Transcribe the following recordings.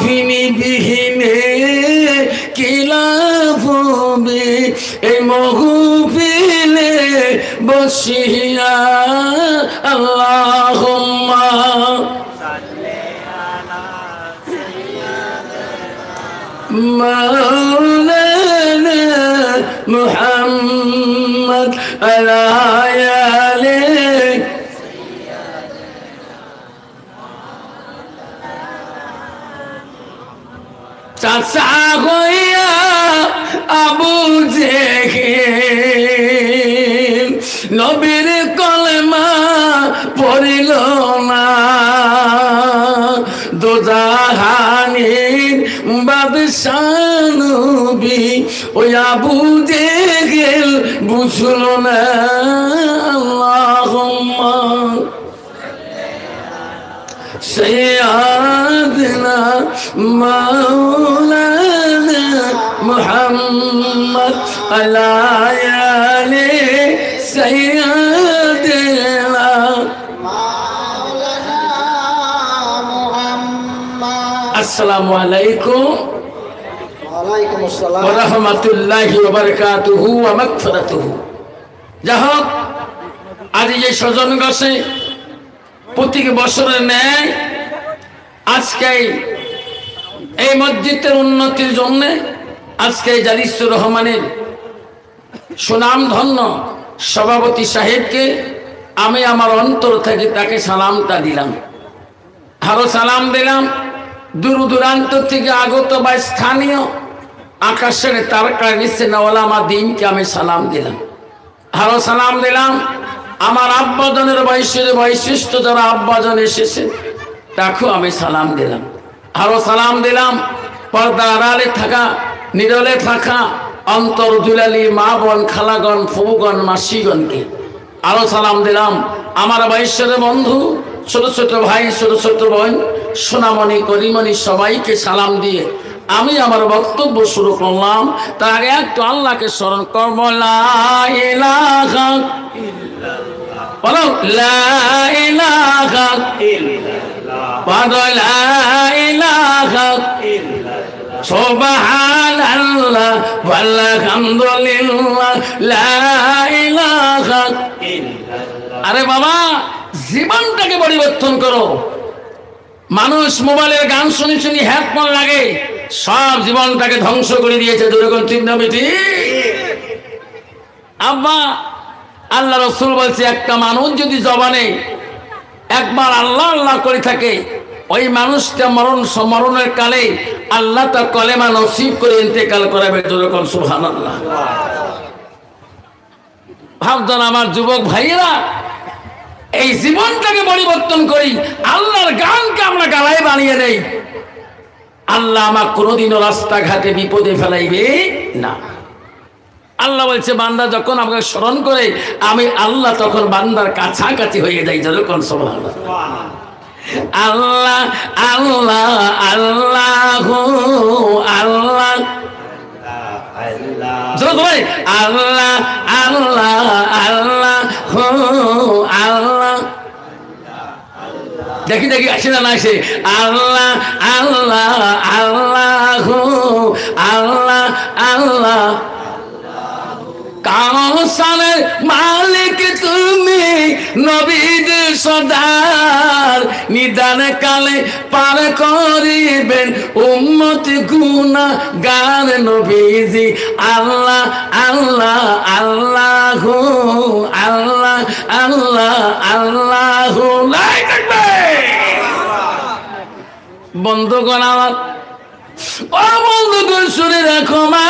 আপনি বিহীনে কি লাভ হবে এই মাহফিলে বসিয়া আল্লাহুম্মা مولانا محمد على آله চাচা হইয়া আবু জেহেল নবীর কলেমা পড়িল না দোজাহানের বাদশাহ নবী ওই আবু জেহেল বুঝল না আল্লাহুম্মা سيدنا مولانا محمد على آله سيدنا مولانا محمد السلام عليكم وعليكم السلام ورحمة الله وبركاته ومغفرته যাহোক আজ এই সজন গাছে প্রত্যেক বছরের ন্যায় আজকে এই মসজিদের উন্নতির জন্য আজকে জালিসুর রহমানের সুনাম ধন্য সভাপতি সাহেবকে আমি আমার অন্তর থেকে তাকে সালামটা দিলাম আরো সালাম দিলাম দূর দূরান্ত থেকে আগত বা স্থানীয় আকাশের তারকা নিচে ওলামা দিনকে আমি সালাম দিলাম আরো সালাম দিলাম আমার আব্বাজনের বৈশিষ্ট্য যারা আব্বাজন এসেছে তাকেও আমি সালাম দিলাম আরো সালাম দিলাম পর্দার আড়ালে থাকা নিরলে থাকা অন্তর দুলালি মা বোন খালাগণ ফুবুগণ মাসিগণকে আরো সালাম দিলাম আমার বৈশ্যের বন্ধু ছোট ছোট ভাই ছোট ছোট বোন সোনামণি করিমণি সবাইকে সালাম দিয়ে আমি আমার বক্তব্য শুরু করলাম তার আগে একটু আল্লাহকে স্মরণ করবো লা ইলাহা ইল্লাল্লাহ বলো লা ইলাহা ইল্লাল্লাহ লা ইলাহা ইল্লাল্লাহ সুবহানাল্লাহ ওয়ালহামদুলিল্লাহ লা ইলাহা ইল্লাল্লাহ আরে বাবা জীবনটাকে পরিবর্তন করো মানুষ মোবাইলের গান শুনি শুনি হেডফোন লাগে সব জীবনটাকে ধ্বংস করে দিয়েছে দুরকম ঠিক না বেটি আব্বা আল্লাহ রাসূল বলছে একটা মানুষ যদি জবানে একবার আল্লাহ আল্লাহ করে থাকে ওই মানুষটা মরণের কালে আল্লাহ তার কলেমা নসিব করে ইন্তেকাল করাবে দুরকম সুবহানাল্লাহ ভাবছেন আমার যুবক ভাইয়েরা এই জীবনটাকে পরিবর্তন করি আল্লাহর গানকে আমরা গালায় বানিয়ে দেই আল্লাহ আমার কোনোদিনও রাস্তাঘাটে বিপদে ফেলাইবে না আল্লাহ বলছে বান্দা যখন আমাকে স্মরণ করে আমি আল্লাহ তখন বান্দার কাছাকাছি হয়ে যাই যখন সুবহানাল্লাহ আল্লাহ আল্লাহ আল্লাহ আল্লাহ আল্লাহ আল্লাহ আল্লাহ আল্লাহ দেখি দেখি আসে না আসে আল্লাহ আল্লাহ আল্লাহ আল্লাহ আল্লাহ কাউসারের মালিক তুমি নবীদের সর্দার নিদান কালে পার করিবেন উম্মত গুনাহগার নবীজি আল্লাহ আল্লাহ আল্লাহ আল্লাহ আল্লাহ আল্লাহ বন্ধুগণ আমার ও বন্ধুগণ শুনে রাখো মা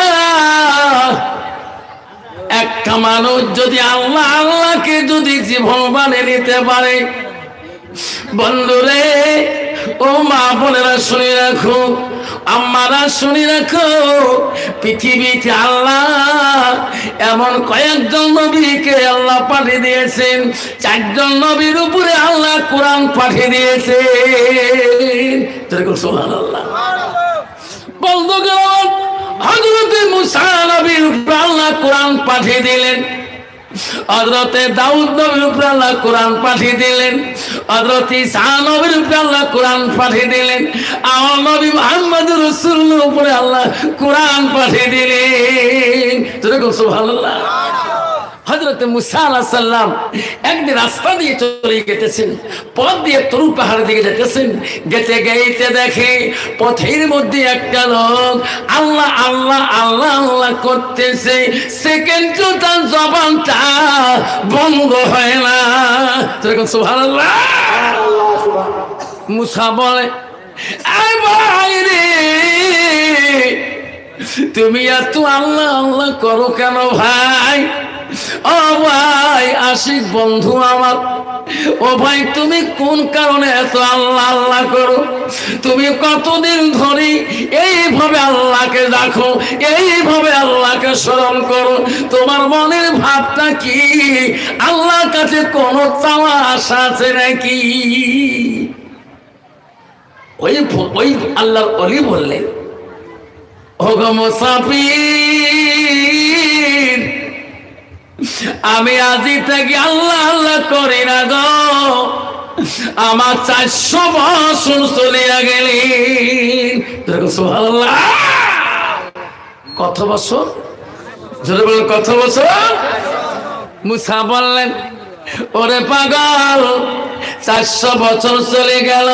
একটা মানুষ যদি আল্লাহ আল্লাহকে যদি জীবন বানিয়ে নিতে পারে বন্ধুরে ও মা বোনেরা শুনে রাখো আম্মারা শুনে রাখো পৃথিবীতে আল্লাহ এমন কয়েকজন নবীকে আল্লাহ পাঠিয়ে দিয়েছেন চারজন নবীর উপরে আল্লাহ কোরআন পাঠিয়ে দিয়েছেন সুবহানাল্লাহ বন্ধুগণ হযরত মুসা নবীর উপর আল্লাহ কোরআন পাঠিয়ে দিলেন হযরত দাউদ নবীর উপর আল্লাহ কোরআন পাঠিয়ে দিলেন হযরত ঈসা নবীর উপরে আল্লাহ কোরআন পাঠিয়ে দিলেন, আমার নবী মুহাম্মদুর রাসূলুল্লাহর উপরে আল্লাহ কোরআন পাঠিয়ে দিলেন। যেরকম সুবহানাল্লাহ। হযরত মুসা আলাইহিস সালাম একদিন রাস্তা দিয়ে চলে গেতেছেন, পথ দিয়ে তরু পাহাড় দিকে যেতেছেন, যেতে গেতে দেখে পথের মধ্যে একটা লোক আল্লাহ আল্লাহ আল্লাহ আল্লাহ করতেছে, সেকেন্ড তার জবানটা বন্ধ হয় না। যেরকম সুবহানাল্লাহ। মুসা বলে, আয় ভাই রে, তুমি এত আল্লাহ আল্লাহ করো কেন ভাই? ও ভাই আশিক বন্ধু আমার, ও ভাই তুমি কোন কারণে এত আল্লাহ আল্লাহ করো? তুমি কতদিন ধরে এইভাবে আল্লাহকে দেখো, এইভাবে আল্লাহকে স্মরণ করো, তোমার মনের ভাবটা কি? আল্লাহর কাছে কোনো চাওয়া আশা আছে নাকি? ওই আল্লাহর ওলি বললেন, ওগো মুসাফির, আমি আজি থেকে আল্লাহ আল্লাহ করি না গো, আমার 400 বছর চলিয়া গেলেন। সুবহানাল্লাহ। কত বছর? জোরে বলেন কত বছর? মুসা বললেন, ওরে পাগল, 400 বছর চলে গেল,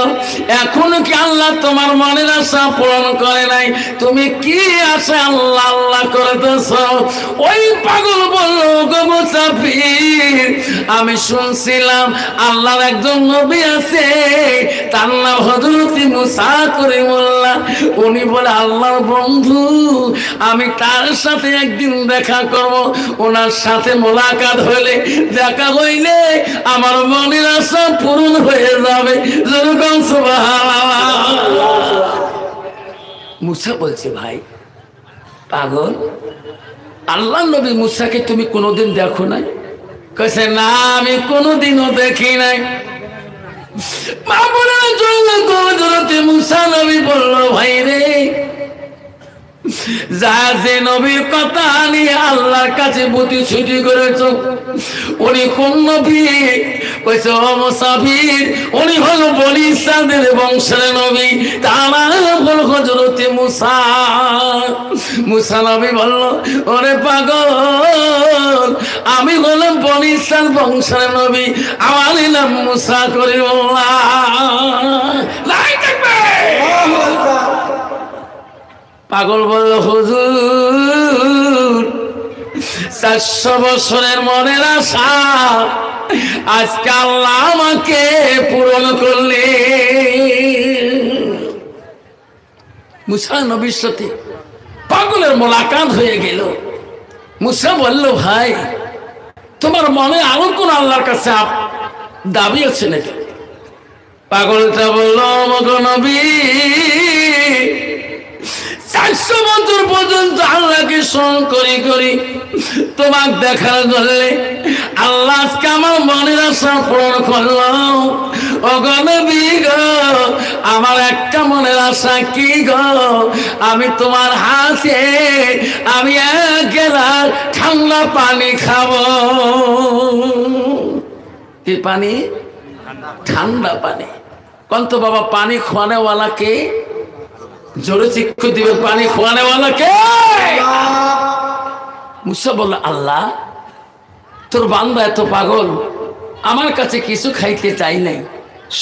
এখনো কি আল্লাহ তোমার মনের আশা পূরণ করে নাই? তুমি কি আশা আল্লাহ আল্লাহ করতেছ? ওই পাগল বলল, গো মুসাফির, আমি শুনছিলাম আল্লাহর একজন নবী আছে, তার নাম হযরত মুসা কালিমুল্লাহ, উনি বলে আল্লাহর বন্ধু, আমি তার সাথে একদিন দেখা করব, ওনার সাথে মোলাকাত হলে, দেখা হইলে আমার মনের আশা পূরণ হয়ে যাবে। যেরকম সুবহানাল্লাহ। মুসা বলছে, ভাই পাগল, আল্লাহ নবী মুসাকে তুমি কোনোদিন দেখো নাই? কইছে, না আমি কোনোদিনও দেখি নাই। মুসা নবী বলল, ভাই রে, যা যে নবীর কথা নিয়ে আল্লাহর কাছে বুদ্ধি ছুটি করেছ, উনি কোন নবী? কইছে, ও মুসাফির, উনি হলো বনি ইসরাইলের বংশের নবী, তার নাম হলো হযরত মুসা। মুসা নবী বলল, ওরে পাগল, আমি হলাম বনি ইসরাইল বংশের নবী, আমার নাম মুসা কালিমুল্লাহ। পাগল বলল, হুজুর, 400 বছরের মনের আশা আজকে আল্লাহ আমাকে পূরণ করলে। মুসা নবীর সাথে পাগলের মোলাকাত হয়ে গেল। মুসা বলল, ভাই তোমার মনে আরো কোন আল্লাহর কাছে দাবি আছে নাকি? পাগলটা বলল, ওগো নবী, 400 বছর পর্যন্ত আল্লাহকে স্মরণ করি করি তোমাকে দেখার জন্যে আল্লাহ আজকে আমার মনের আশা পূরণ করলো। ওগো নবী গো, আমার একটা মনের আশা কি গো, আমি তোমার হাতে আমি 1 গ্লাস ঠান্ডা পানি খাবো। কি পানি? ঠান্ডা পানি। কন্ত বাবা, পানি খোয়ানেওয়ালা কে? জোরে চিৎকার দিবে, পানি খোয়ানেওয়ালা কে? মুসা বলল, আল্লাহ, তোর বান্দা এত পাগল, আমার কাছে কিছু খাইতে চাই নাই,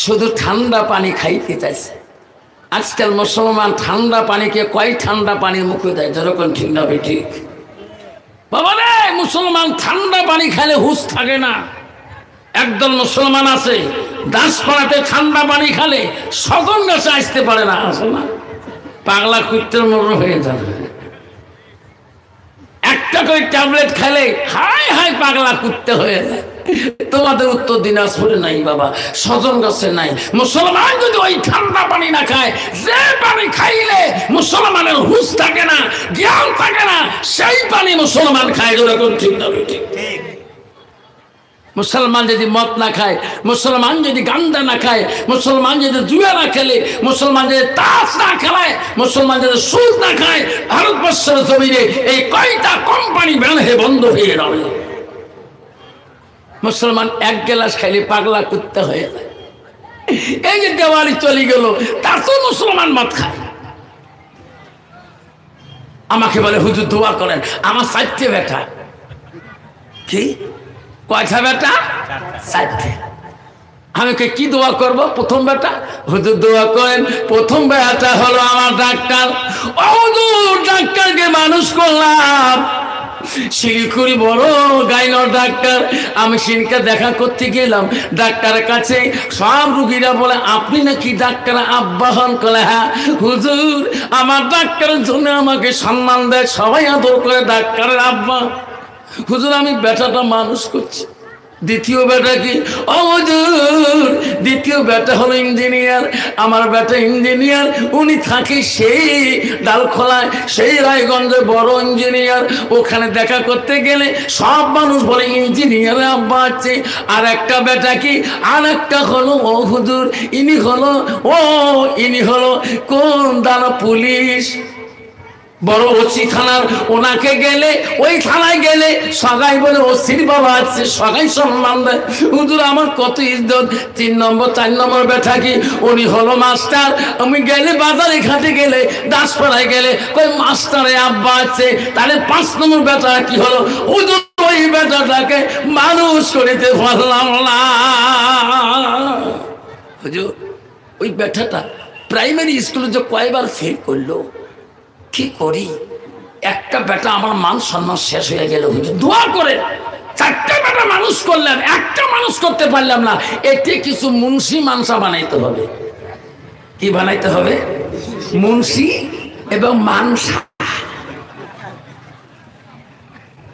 শুধু ঠান্ডা পানি খাইতে চাইছে। আজকাল মুসলমান ঠান্ডা পানিকে কয় ঠান্ডা পানির মুখে দেয়, যেরকম ঠিক না ঠিক? বাবা রে, মুসলমান ঠান্ডা পানি খাইলে হুঁশ থাকে না। একদল মুসলমান আছে দাসপাড়াতে ঠান্ডা পানি খালে সদন গাছে আসতে পারে না, আসে না, পাগলা কুত্তের মতো হয়ে যাবে। একটা করে ট্যাবলেট খেলে হাই হাই পাগলা কুত্তে হয়ে যায়। তোমাদের উত্তর দিনাজপুরে নাই বাবা, সজন গাছে নাই। মুসলমান যদি ওই ঠান্ডা পানি না খায়, যে পানি খাইলে মুসলমানের হুঁশ থাকে না, জ্ঞান থাকে না, সেই পানি মুসলমান খায়। যেরকম ঠিক না ঠিক? মুসলমান যদি মদ না খায়, মুসলমান যদি গান্দা না খায়, মুসলমান যদি জুয়া না খেলে, মুসলমান যদি তাস না খেলায়, মুসলমান যদি সুদ না খায়, ভারতবর্ষের জমিনে এই কয়টা কোম্পানি ব্যান হয়ে বন্ধ হয়ে যাবে। মুসলমান 1 গ্লাস খাইলে পাগলা কুত্তে হয়ে যায়। এই যে দেওয়ালি চলে গেল, তার তো মুসলমান মদ খায়। আমাকে বলে হুজুর দোয়া করেন, আমার 4টে বেটা। কি কয়টা বেটা? 4টে। আমি কি দোয়া করব? প্রথম বেটা হুজুর দোয়া করেন, প্রথম বেটা হলো আমার ডাক্তার। ও হুজুর, ডাক্তারকে মানুষ করলাম, শিলিগুড়ি বড় গাইনর ডাক্তার। আমি সেদিনকে দেখা করতে গেলাম ডাক্তারের কাছে, সব রুগীরা বলে আপনি নাকি ডাক্তার আব্বা হন? করে হ্যাঁ হুজুর, আমার ডাক্তারের জন্য আমাকে সম্মান দেয়, সবাই আদর করে ডাক্তারের আব্বা। হুজুর, আমি বেটাটা মানুষ করছি। দ্বিতীয় বেটা কি? ও হুজুর, দ্বিতীয় বেটা হলো ইঞ্জিনিয়ার। আমার বেটা ইঞ্জিনিয়ার, উনি থাকে সেই ডালখোলায়, সেই রায়গঞ্জে বড় ইঞ্জিনিয়ার। ওখানে দেখা করতে গেলে সব মানুষ বলে ইঞ্জিনিয়ারের আব্বা আছে। আর একটা বেটা কি? আর একটা হলো ও হুজুর, ইনি হলো কোন দানা পুলিশ, বড় ওসি থানার। ওনাকে গেলে, ওই থানায় গেলে সবাই বলে ওসির বাবা আছে, সবাই সম্মান দেয়। হুজুর, আমার কত ইজ্জত। 3 নম্বর 4 নম্বর বেটা কি? উনি হলো মাস্টার। আমি গেলে বাজারে ঘাটে গেলে, দাসপাড়ায় গেলে কই মাস্টারে আব্বা আছে। তাহলে 5 নম্বর বেটা কি হলো? হুজুর, ওই বেটাটাকে মানুষ করিতে পারলাম না। হুজুর, ওই বেটাটা প্রাইমারি স্কুলে যে কয়বার ফেল করলো, কি করি? একটা বেটা আমার মান সম্মান শেষ হয়ে গেল। হুজুর দোয়া করে 4টে বেটা মানুষ করলাম, একটা মানুষ করতে পারলাম না। এতে কিছু মুন্সি মানসা বানাইতে হবে। কি বানাইতে হবে? মুন্সি এবং মানসা।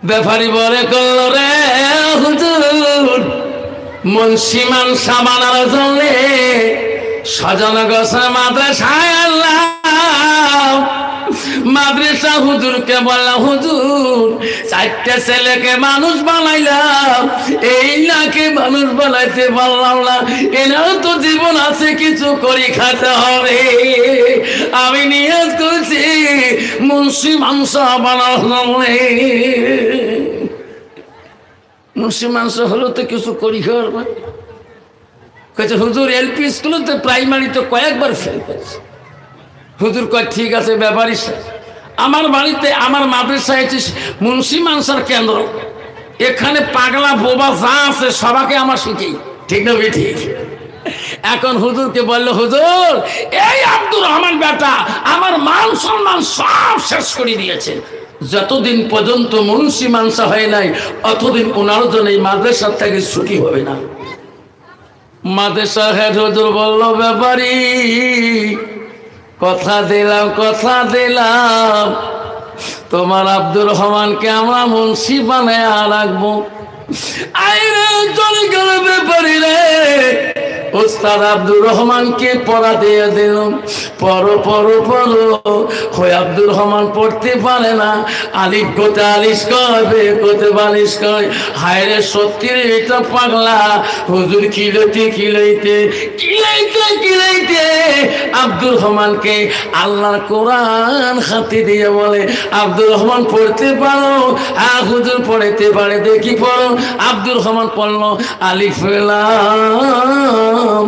ব্যাপারী বলে করল রে হুজুর, মুন্সি মানসা বানানোর জন্য সাজানো গোছা মাদ্রাসায় আল্লাহ। মাদ্রাসা হুজুরকে বললাম, হুজুর 4টে ছেলেকে মানুষ বানাইলাম, এই নাকি মানুষ বানাইতে পারলাম না। এনারও তো জীবন আছে, কিছু করে খেতে হবে। আমি নিয়ত করছি মুন্সি মাংস বানালাম। মুন্সি মাংস হলো তো কিছু করি খাওয়ার। কয়েছে হুজুর এলপি স্কুলে প্রাইমারিতে কয়েকবার ফেল করছে। হুজুর কয় ঠিক আছে, ব্যাপারই আমার বাড়িতে, আমার মাদ্রাসায় মুন্সি মানসার কেন্দ্র। এখানে পাগলা বোবা যা আছে সবাকে আমার শিখি, ঠিক না? ঠিক। এখন হুজুরকে বললো, হুজুর এই আব্দুর রহমান বেটা আমার মান সম্মান সব শেষ করে দিয়েছে। যতদিন পর্যন্ত মুন্সি মানসা হয় নাই, অতদিন ওনার জন্য এই মাদ্রাসার থেকে ছুটি হবে না। মাদ্রাসা হেড হুজুর বলল, ব্যাপারী কথা দিলাম তোমার আব্দুর রহমানকে আমরা মুন্সি বানায় রাখবো। আইরে চলে গেল ব্যাপারী রে। ওস্তাদ আব্দুর রহমানকে পড়া দিয়ে দিলাম, পড়ো হয়ে আব্দুর রহমান পড়তে পারে না। আলিফ গোতে আলিশ কয়, বে গোতে বালিশ কয়। হায়রে সত্যি রে, এটা পাগলা। হুজুর কিলাইতে আব্দুর রহমানকে আল্লাহর কোরআন হাতে দিয়ে বলে, আব্দুর রহমান পড়তে পারো? হ্যাঁ হুজুর পড়তে পারে, দেখি পড়ো। আব্দুর রহমান পড়লো আলিফ লাম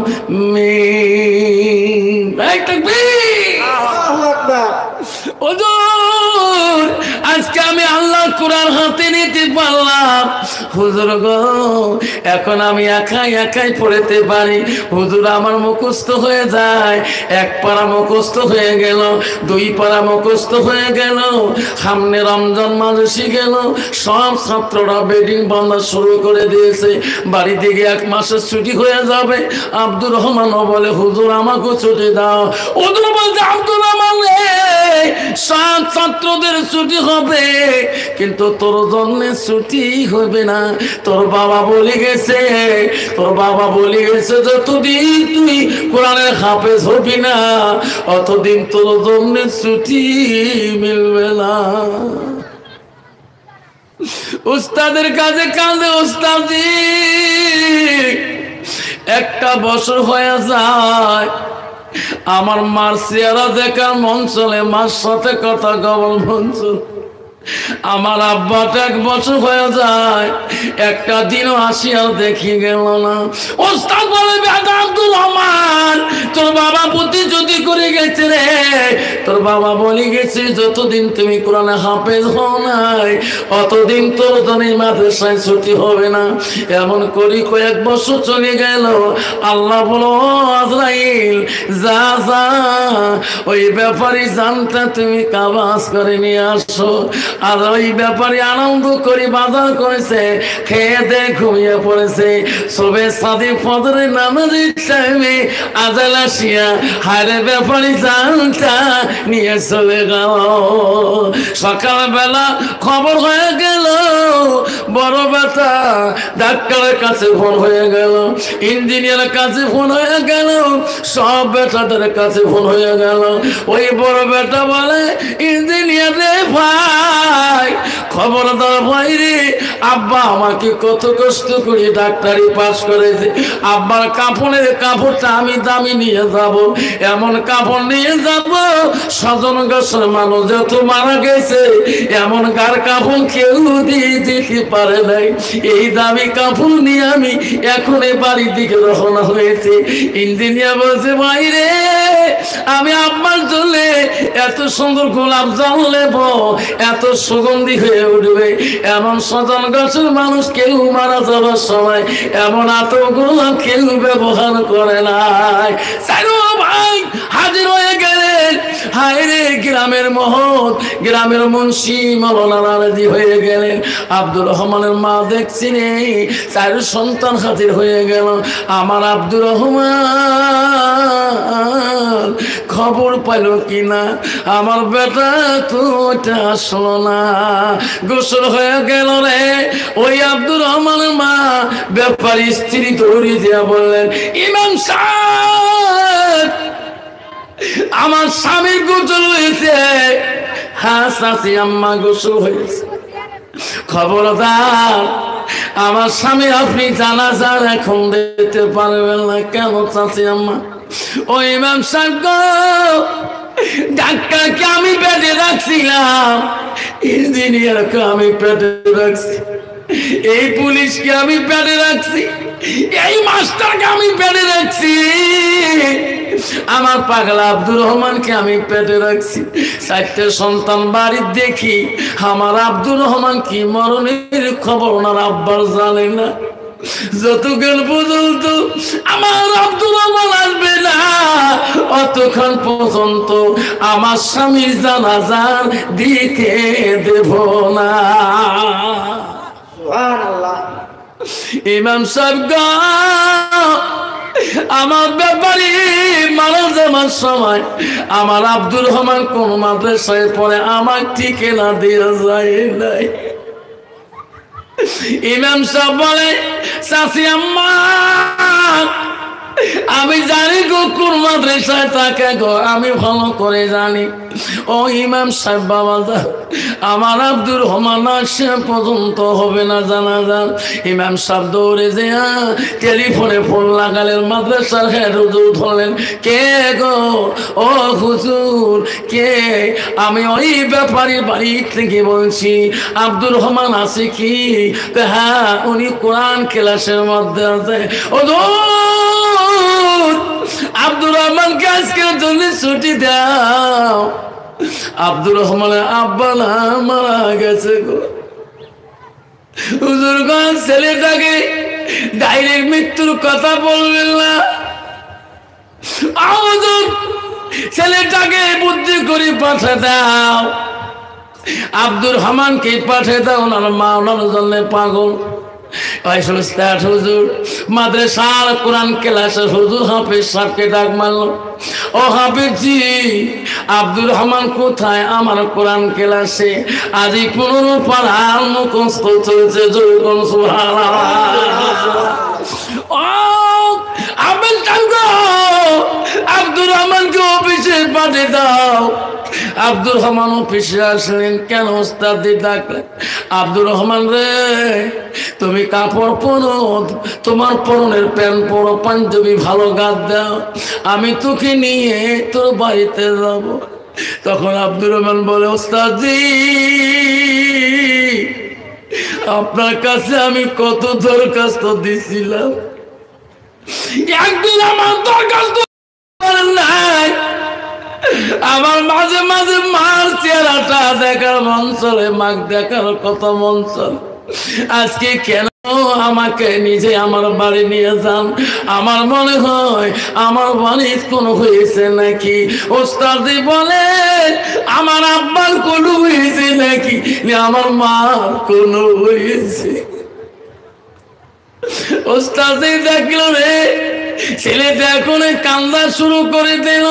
মিম। আজকে আমি আল্লাহ কোরআন হাতে নিতে পারলাম। হুজুর গো, এখন আমি একাই পড়তে পারি। হুজুর আমার মুখস্থ হয়ে যায়। 1 পারা মুখস্থ হয়ে গেল, 2 পারা মুখস্থ হয়ে গেল। সামনে রমজান মাস এসে গেল, সব ছাত্ররা বেডিং বাঁধা শুরু করে দিয়েছে। বাড়ি থেকে 1 মাসের ছুটি হয়ে যাবে। আব্দুর রহমানও বলে, হুজুর আমাকেও ছুটি দাও। হুজুর বলছে, আব্দুর রহমান সব ছাত্রদের ছুটি হবে, কিন্তু তোর জন্য ছুটি হবে না। তোর বাবা বলে গেছে যতদিন তুই কোরআনের হাফেজ হবি না, অতদিন তোর জন্য ছুটি মিলবে না। উস্তাদের কাছে কাঁদে, উস্তাদি 1টা বছর হয়ে যায়, আমার মার চেহারা দেখার মন চলে, মার সাথে কথা কবল মন চলে। আমার আব্বাটা 1 বছর হয়ে যায়, একটা দিনও আসিয়াও দেখি গেল না। ওস্তাদ বলে, বেটা আব্দুর রহমান, তোর বাবা প্রতিশ্রুতি করে গেছে রে, তোর বাবা বলে গেছে যতদিন তুমি কোরআনে হাফেজ হও নাই অতদিন তোর জন্য মাদ্রাসায় ছুটি হবে না। এমন করি কয়েক বছর চলে গেল। আল্লাহ বলো, আজরাইল যা যা ওই ব্যাপারী জানটা তুমি কাবাস করে নিয়ে আসো। আর ওই ব্যাপারে আনন্দ করে বাজার করেছে, খেয়ে দে ঘুমিয়ে পড়েছে। সবে সাদি ফজরের নামাজের টাইমে আজাল আসিয়া হারে ব্যাপারী জানটা নিয়ে চলে গেল। সকালবেলা খবর হয়ে গেল, বড় বেটা ডাক্তারের কাছে ফোন হয়ে গেল, ইঞ্জিনিয়ারের কাছে ফোন হয়ে গেল, সব বেটাদের কাছে ফোন হয়ে গেল। ওই বড় বেটা বলে, ইঞ্জিনিয়ার রে ভাই, খবরদার ভাই রে, আব্বা আমাকে কত কষ্ট করে ডাক্তারি পাস করেছে, আব্বার কাপড়ের কাপড়টা আমি দামি নিয়ে যাব, এমন কাপড় নিয়ে যাব স্বজন গোষ্ঠীর মানুষ যত মারা গেছে এমন গার কাপড় কেউ দিয়ে দিতে পারে নাই। এই দামি কাপড় নিয়ে আমি এখন এই বাড়ির দিকে রওনা হয়েছে। ইঞ্জিনিয়ার বলছে, ভাই রে, আমি আব্বার জন্য এত সুন্দর গোলাপ জল নেব, এত সুগন্ধি হয়ে উঠবে, এমন স্বজন গাছের মানুষ কেউ মারা যাবার সময় এমন এত গোলাপ কেউ ব্যবহার করে নাই। ভাই হাজির হয়ে গেলেন। হায় রে, গ্রামের মহৎ, গ্রামের মুন্সি মাওলানা রাজি হয়ে গেলেন। আব্দুর রহমানের মা দেখছি রে, 4 সন্তান হাজির হয়ে গেল। আমার আব্দুর রহমান খবর পাইল কিনা, আমার বেটা তো ওটা আসলো না। গোসল হয়ে গেল রে। ওই আব্দুর রহমানের মা ব্যাপারী স্ত্রী দৌড়ি দিয়া বললেন, ইমাম সাহেব, আমার স্বামীর গোসল হয়েছে। হ্যাঁ চাচি আম্মা, গোসল হয়েছে। খবরদার, আমার স্বামী আপনি জানাজার এখন দিতে পারবেন না। কেন চাচি আম্মা? ও ইমাম সাহেব গো, ডাক্তারকে আমি পেটে রাখছিলাম, ইঞ্জিনিয়ারকে আমি পেটে রাখছি, এই পুলিশকে আমি পেটে রাখছি, এই মাস্টারকে আমি পেটে রাখছি, আমার পাগলা আব্দুর রহমানকে আমি পেটে রাখছি। 4টে সন্তান বাড়ির দেখি, আমার আব্দুর রহমান কি মরণের খবর ওনার আব্বার জানে না। যতক্ষণ পর্যন্ত আমার আব্দুর রহমান আসবে না অতক্ষণ পর্যন্ত আমার স্বামীর জানাজার দিতে দেব না। সুবহানাল্লাহ। ইমাম সাহেব, আমার ব্যাপারে মারা যাবার সময় আমার আব্দুর রহমান কোন মাদ্রাসায় পড়ে আমার ঠিকানা দিয়ে যায় নাই। ইমাম সাহেব বলে, চাচি আম্মা, আমি জানি গো কোন মাদ্রাসায় থাকে গো, আমি ভালো করে জানি। ও ইমাম সাহেব বাবা, আমার আব্দুর রহমান আসে পর্যন্ত হবে না জানাজা। ইমাম সাহেব দৌড়ে যে টেলিফোনে ফোন লাগালেন, মাদ্রাসার হেড হুজুর ধরলেন, কে গো? ও হুজুর কে? আমি ওই ব্যাপারীর বাড়ি থেকে বলছি, আব্দুর রহমান আছে কি? হ্যাঁ, উনি কোরআন ক্লাসের মধ্যে আছে। ও আব্দুর রহমানকে আজকের জন্য ছুটি দাও। আব্দুর রহমানের আব্বা না মারা গেছে গো। হুজুর গণ, ছেলেটাকে ডাইরেক্ট মৃত্যুর কথা বলবেন না, হুজুর ছেলেটাকে বুদ্ধি করে পাঠা দাও, আব্দুর রহমানকে পাঠে দাও, ওনার মা ওনার জন্য পাগল। হুজুর মাদ্রাসার কোরআন ক্লাসের হুজুর হাফিজ সাহেবকে ডাক মারল, ও হাফিজি, আব্দুর রহমান কোথায়? আমার কোরআন ক্লাসে আজই 15 পারার মুখস্থ চলছে। আব্দুর রহমানকে অফিসে পাঠিয়ে দাও। আব্দুর রহমান অফিসে আসলেন। কেন ওস্তাদ ডাকলেন? আব্দুর রহমান রে, তুমি কাপড় পরো, তোমার পরনের প্যান্ট পরো, পাঞ্জাবি ভালো গাদ দাও, আমি তোকে নিয়ে তোর বাড়িতে যাব। তখন আব্দুর রহমান বলে, ওস্তাদ জি, আপনার কাছে আমি কত দরখাস্ত দিছিলাম, একদিন আমার দরখাস্ত নাই। আমার মাঝে মাঝে মার চেহারাটা দেখার মন চলে, মাক দেখার কত মন চলে। আজকে কেন আমাকে নিজে আমার বাড়ি নিয়ে যান? আমার মনে হয় আমার বাড়ির কোনো হয়েছে নাকি। ওস্তাদি বলে আমার আব্বার কোনো হয়েছে নাকি, আমার মার কোনো হয়েছে। ওস্তাদি দেখলো রে ছেলেটা এখন কান্দা শুরু করে দিল।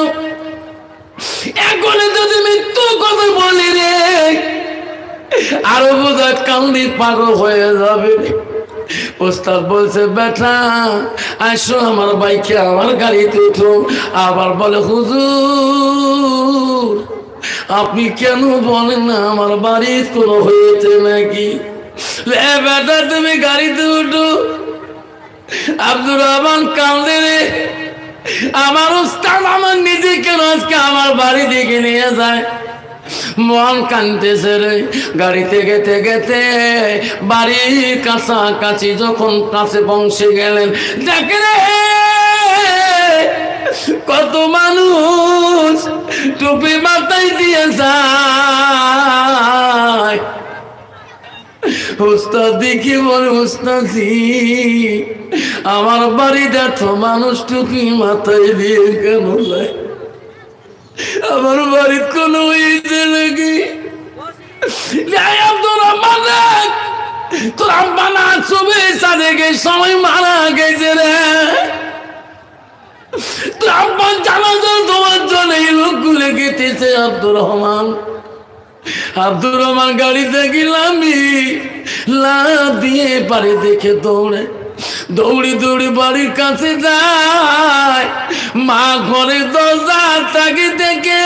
এখন যদি মৃত্যু কথা বলি রে আরো বোঝা কান্দি পাগল হয়ে যাবে। ওস্তাদ বলছে বেটা আসো আমার বাইকে আমার গাড়িতে উঠো। আবার বলে হুজুর আপনি কেন বলেন না আমার বাড়ির কোনো হয়েছে নাকি? বেটা তুমি গাড়িতে উঠো। আব্দুর রহমান কান্দে রে, আমার উস্তাদ আমার নিজে কেন আজকে আমার বাড়ি দিকে নিয়ে যায়। মন কানতেছে রে। গাড়িতে গেতে গেতে বাড়ির কাছাকাছি যখন কাছে পৌঁছে গেলেন, দেখে রে কত মানুষ টুপি মাথায় দিয়ে যায়। উস্তাদ দেখি বলে উস্তাদি আমার বাড়িতে এত মানুষ টুপি মাথায় দিয়ে কেন যায়? আমার বাড়ির কোন হয়েছে নাকি? তোর আব্বা না ছবি সাদেকে সময় মারা গেছে রে। তোর আব্বা জানাজা তোমার জন্য এই লোকগুলো গেতেছে। আব্দুর রহমান গাড়িতে গেলাম লাফ দিয়ে পারে দেখে দৌড়ে দৌড়ি দৌড়ি বাড়ির কাছে যায়। মা ঘরে দরজা তাকে দেখে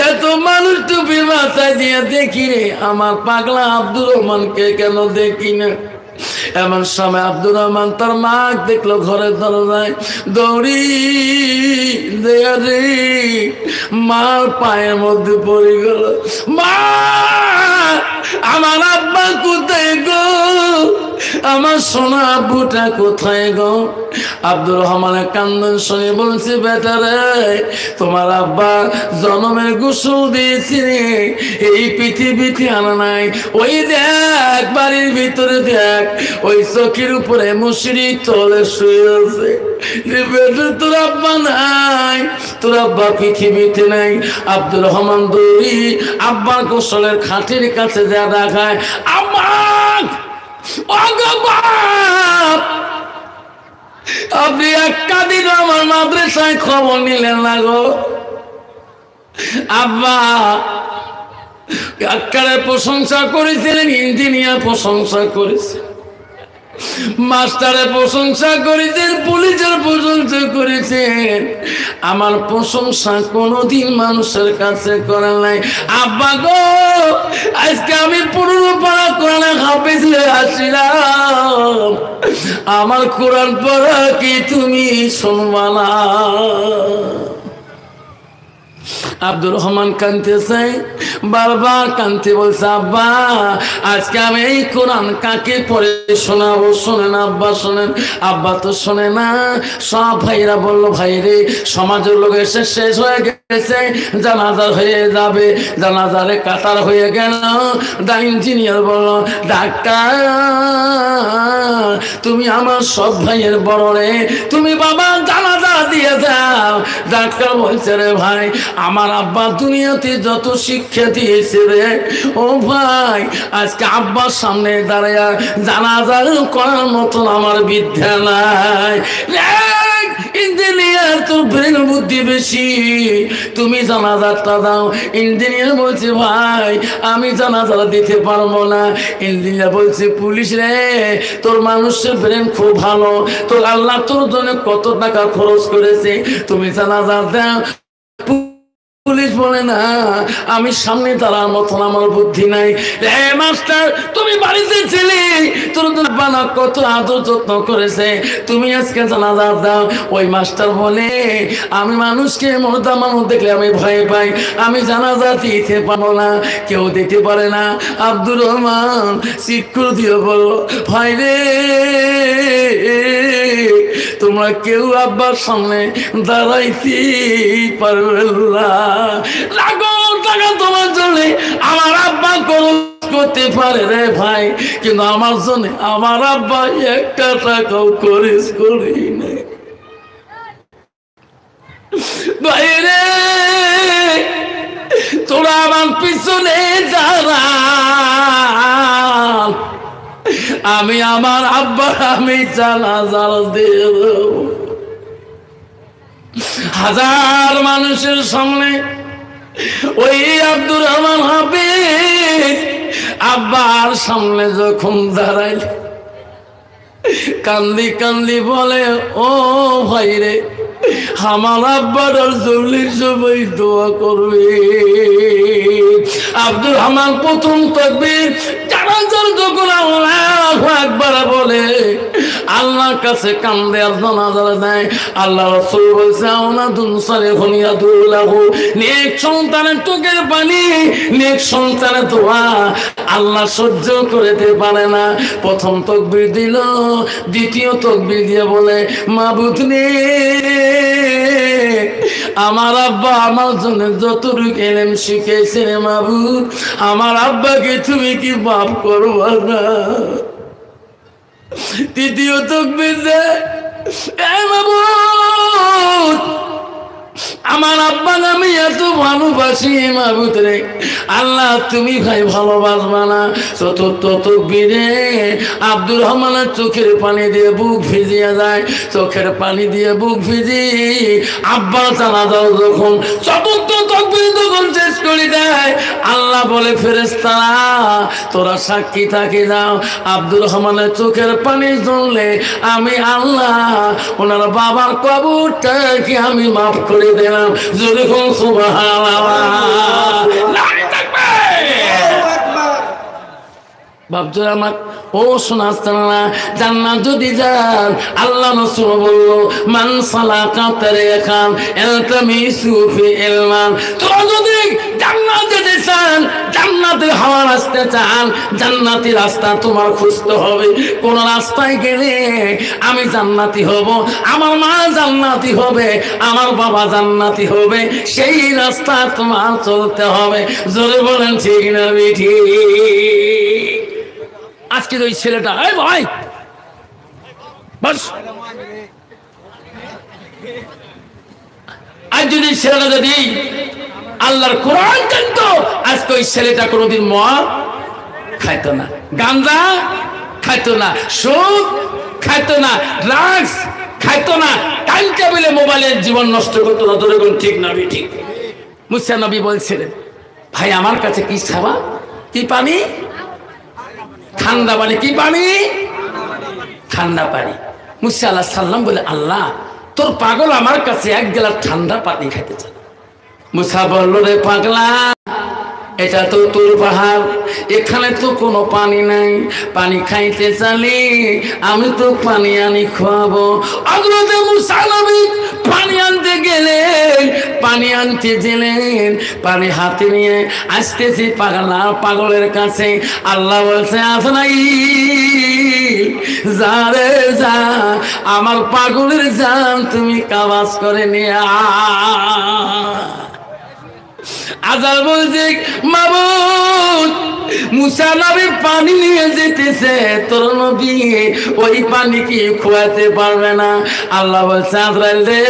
এত মানুষ টুপি মাথায় দিয়ে দেখি রে আমার পাগলা আব্দুর রহমানকে কেন দেখি না। এমন সময় আব্দুর রহমান তার মা দেখলো ঘরের দরজায়, দৌড়ি দেয়া রে মার পায়ের মধ্যে পড়ে গেল। মা আমার আব্বা কোথায় গো? আমার সোনা আব্বুটা কোথায় গো? আব্দুর রহমানের কান্দন শুনে বলছে বেটা রে তোমার আব্বা জন্মের গোসল দিয়েছি রে, এই পৃথিবীতে আনা নাই। ওই দেখ বাড়ির ভিতরে দেখ ওই চকির উপরে মুসরি তলে শুয়ে আছে। বেটা তোর আব্বা নাই, তোর আব্বা পৃথিবীতে নাই। আব্দুর রহমান দৌড়ি আব্বার গোসলের খাটের কাছে যা দেখায়, আম্মা আপনি একটা দিন আমার মাদ্রাসায় খবর নিলেন না গো? আব্বা ডাক্তারের প্রশংসা করেছিলেন, ইঞ্জিনিয়ার প্রশংসা করেছেন, মাস্টারের প্রশংসা করেছেন, পুলিশের প্রশংসা করেছেন, আমার প্রশংসা কোনদিন মানুষের কাছে করেন নাই। আব্বা গো আজকে আমি পুরো পড়া কোরআন হাফেজ হয়ে আসিলাম, আমার কোরআন পড়া কি তুমি শুনবা না? আব্দুর রহমান কাঁদতেছে, বারবার কাঁদতে বলছে আব্বা আজকে আমি এই কোরআন কাকে পড়ে শোনাবো? শোনেন আব্বা শোনেন। আব্বা তো শোনে না। সব ভাইরা বললো ভাই রে সমাজের লোক এসে শেষ হয়ে গেছে, জানাজার হয়ে যাবে। জানাজারে কাতার হয়ে গেল। দা ইঞ্জিনিয়ার বলল ডাক্তার তুমি আমার সব ভাইয়ের বড় রে, তুমি বাবা জানাজা দিয়ে দাও। ডাক্তার বলছে রে ভাই আমার আব্বা দুনিয়াতে যত শিক্ষা দিয়েছে রে, ও ভাই আজকে আব্বার সামনে দাঁড়ায় জানাজা করার মতন আমার বিদ্যা নাই। ইঞ্জিনিয়ার তোর ব্রেন বুদ্ধি বেশি, তুমি জানাজারটা দাও। ইঞ্জিনিয়ার বলছে ভাই আমি জানাজারা দিতে পারবো না। ইঞ্জিনিয়ার বলছে পুলিশ রে তোর মানুষের ব্রেন খুব ভালো, তোর আল্লাহ তোর জন্য কত টাকা খরচ করেছে, তুমি জানাজার দাও। পুলিশ বলে না আমি সামনে দাঁড়ার মতন আমার বুদ্ধি নাই। রে মাস্টার তুমি বাড়িতে ছিলে, তোর বানা কত আদর যত্ন করেছে, তুমি আজকে জানাজা দাও। ওই মাস্টার বলে আমি মানুষকে মর্দা মানুষ দেখলে আমি ভয় পাই, আমি জানাজা দিতে পারবো না, কেউ দিতে পারে না। আব্দুর রহমান শিক্ষক দিয়ে বলল ভাই রে তোমরা কেউ আব্বার সামনে দাঁড়াইতে পারবে না। রাগো টাকা তোমার জন্য আমার আব্বা করতে পারে রে ভাই, কিন্তু আমার জন্য আমার আব্বা একটা টাকাও করিস করি নাই। ভাই রে তোরা আমার পিছনে দাঁড়া, আমি আমার আব্বার আমি জানাজা দেব। হাজার মানুষের সামনে ওই আব্দুর রহমান হাফিজ আব্বার সামনে যখন দাঁড়াইল, কান্দি কান্দি বলে ও ভাই রে আমার আব্বার চল্লিশ সবাই দোয়া করবে। আব্দুর রহমান প্রথম তাকবীর জানাজার যখন আল্লাহু আকবার বলে আল্লাহর কাছে কান্দে আর জানাজা দেয়। আল্লাহ রাসূল বলছে আওনাদুন সালিহুন ইয়াদুলাহু, নেক সন্তানের চোখের পানি, নেক সন্তানের দোয়া আল্লাহ সহ্য করতে পারে না। প্রথম তাকবীর দিল, দ্বিতীয় তাকবীর দিয়ে বলে মাবুদ নে আমার আব্বা আমার জন্য যতটুকু এলেম শিখেছে রে মাবুদ, আমার আব্বাকে তুমি কি মাফ করবা না? তৃতীয় তাকবীর দে এ মাবুদ আমার আব্বা আমি এত ভালোবাসি মাবুদ রে, আল্লাহ তুমি ভাই ভালোবাসবা না? চতুর্থ তাকবীরে আব্দুর রহমানের চোখের পানি দিয়ে বুক ভিজিয়ে যায়, চোখের পানি দিয়ে বুক ভিজি আব্বা জানাজা যখন চতুর্থ তাকবীর যখন শেষ করে দেয়, আল্লাহ বলে ফেরেশতারা তোরা সাক্ষী থাকি যাও, আব্দুর রহমানের চোখের পানি ঝরলে আমি আল্লাহ ওনার বাবার কবরটাকে আমি মাফ করে দিলাম। যেরকম বাপজোর আমার ও শোনাচ্ছেনা, জান্নাত যদি যান আল্লাহ রাসূল বলল মান সালাকা তারিকান ইলতামিসু ফি ইলমান, তোরা যদি জান্নাত যেতে চান, জান্নাতের হাওয়া আসতে চান, জান্নাতি রাস্তা তোমার খুঁজতে হবে। কোন রাস্তায় গেলে আমি জান্নাতি হব, আমার মা জান্নাতি হবে, আমার বাবা জান্নাতি হবে, সেই রাস্তা তোমার চলতে হবে। জোরে বলেন ঠিক না বেঠি? আজকে ওই ছেলেটা এই ভাই বাস, আজ যদি ছেলেটা যদি আল্লাহর কোরআন জানতো, আজকে ওই ছেলেটা কোনোদিন মদ খাইতো না, গাঁজা খাইতো না, সুদ খাইতো না, ড্রাগস খাইতো না, টাইম টেবিলে মোবাইলের জীবন নষ্ট করতো না। ধরে কোন ঠিক না ঠিক? মুসা নবী বলছিলেন ভাই আমার কাছে কি খাবা, কি পানি? ঠান্ডা পানি। কি পানি? ঠান্ডা পানি। মুসা আলাইহিস সালাম বলে আল্লাহ তোর পাগল আমার কাছে এক গ্লাস ঠান্ডা পানি খাইতে চায়। মুসা বলল রে পাগলা এটা তো তোর পাহাড়, এখানে তো কোনো পানি নাই, পানি খাইতে চালি আমি তো পানি আনি খাওয়াবো। হযরত মুসা নবী পানি আনতে গেলেন, পানি আনতে গেলেন, পানি হাতে নিয়ে আসতেছি পাগলা পাগলের কাছে। আল্লাহ বলছে আজরাইল যা রে যা, আমার পাগলের জান তুমি কাবাজ করে নিয়ে আজাল বলছে মাবুদ মুসা নবী পানি নিয়ে যেতেছে, তোর নবী ওই পানি কি খোয়াতে পারবে না? আল্লাহ বলছে আজরাইল রে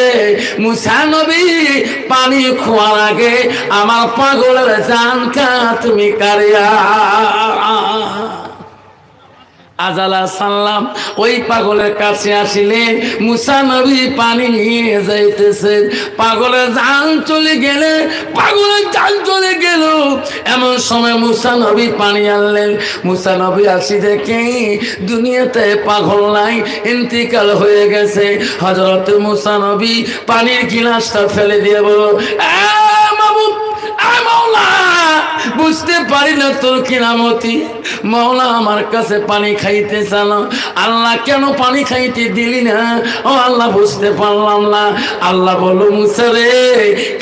মুসা নবী পানি খোয়ার আগে আমার পাগলের জানটা তুমি কারিয়া। আজালা সাল্লাম ওই পাগলের কাছে আসিলেন, মুসা নবী পানি নিয়ে যাইতেছে, পাগলের জান চলে গেলে, পাগলের জান চলে গেল, এমন সময় মুসা নবী পানি আনলেন। মুসা নবী আসি দেখে দুনিয়াতে পাগল নাই, ইন্তিকাল হয়ে গেছে। হযরত মুসা নবী পানির গিলাসটা ফেলে দিয়ে বলল, মাবুদ, মাওলা, বুঝতে পারি না তোর কিরামতি। মাওলা আমার কাছে পানি খাইতে চালো। আল্লাহ কেন পানি খাইতে দিলি না? ও আল্লাহ বুঝতে পারলাম না। আল্লাহ বলল, মুসা রে,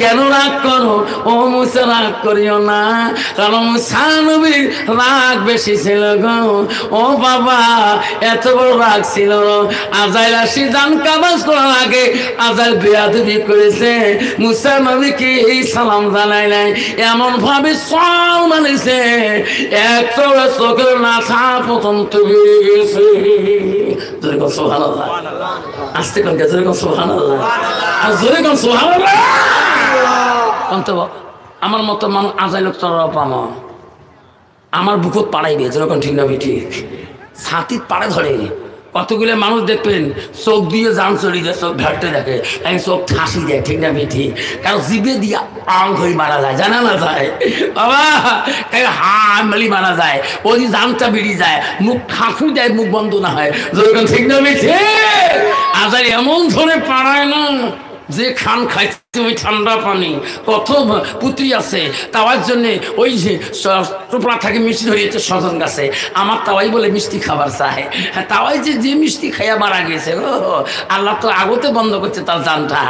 কেন রাগ করো? ও মুসা রাগ করিও না, কারণ মুসা নবীর রাগ বেশি ছিল গো। ও বাবা, এত বড় রাগ ছিল, আজাইল আসি জান কাবাজ করার আগে আজাইল বেয়াদবি করেছে, মুসা নবীকে এই সালাম জানাই নাই, এমন ভাবে সব মানেছে, একটা চোখের মাথা পর্যন্ত বেরিয়ে গেছে। সুবহানাল্লাহ, আসতে কোন গেছে সুবহানাল্লাহ, আর জোরে কোন সুবহানাল্লাহ। অন্ত আমার মতো মানুষ আজাইল চড়া পামা আমার বুকত পাড়াইবে, যেরকম ঠিক না ঠিক ছাতির পাড়ে ধরে। কতগুলো মানুষ দেখবেন চোখ দিয়ে জান চড়ি যায়, চোখ ভেটে দেখে, চোখ ঠাসি দেয়, ঠিক না ঠিক, কারণ জিভে দিয়ে আং হয়ে মারা যায়, জানা না যায় বাবা, হামলি মারা যায়, ওই জানটা বেরিয়ে যায়, মুখ ঠাসু দেয়, মুখ বন্ধ না হয়, যেরকম ঠিক না ঠিক। আজার এমন ধরে পাড়ায় না যে খান খাইছে ওই ঠান্ডা পানি। কত পুত্রী আছে তাওয়ার জন্যে ওই যে টোপড়া থাকে মিষ্টি ধরিয়েছে স্বজন গাছে, আমার তাওয়াই বলে মিষ্টি খাবার চায়। হ্যাঁ, তাওয়াই যে মিষ্টি খাইয়া মারা গেছে, ও আল্লাহ তো আগতে বন্ধ করছে তার জানটা,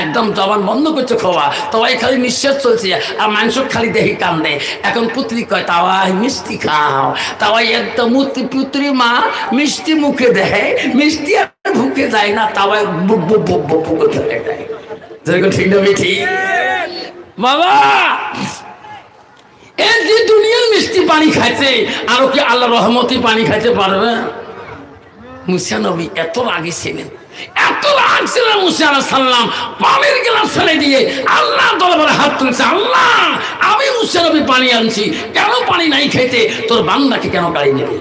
একদম জবান বন্ধ করছে খোয়া, তাওয়াই খালি নিঃশ্বাস চলছে আর মাংস খালি দেখি কান্দে। এখন পুত্রী কয়, তাওয়াই মিষ্টি খাও। তাওয়াই একদম পুত্রী মা মিষ্টি মুখে দেয়, মিষ্টি আর ভুকে যায় না, তাওয়াই বুক বুক বুক বুক বুক দেয়। ঠিক না ঠিক বাবা, এই যে দুনিয়ার মিষ্টি পানি খাইছে, আরো কি আল্লাহ রহমতি পানি খাইতে পারবে? মুসা নবী এত রাগী ছিলেন, এত রাগ ছিল মুসা আলাইহিস সালাম, পানির গ্লাস ফেলে দিয়ে আল্লাহ দরবারে হাত তুলছে, আল্লাহ আমি মুসা নবী পানি আনছি, কেন পানি নাই খেতে? তোর বান্দাকে কেন গাড়ি নেবে?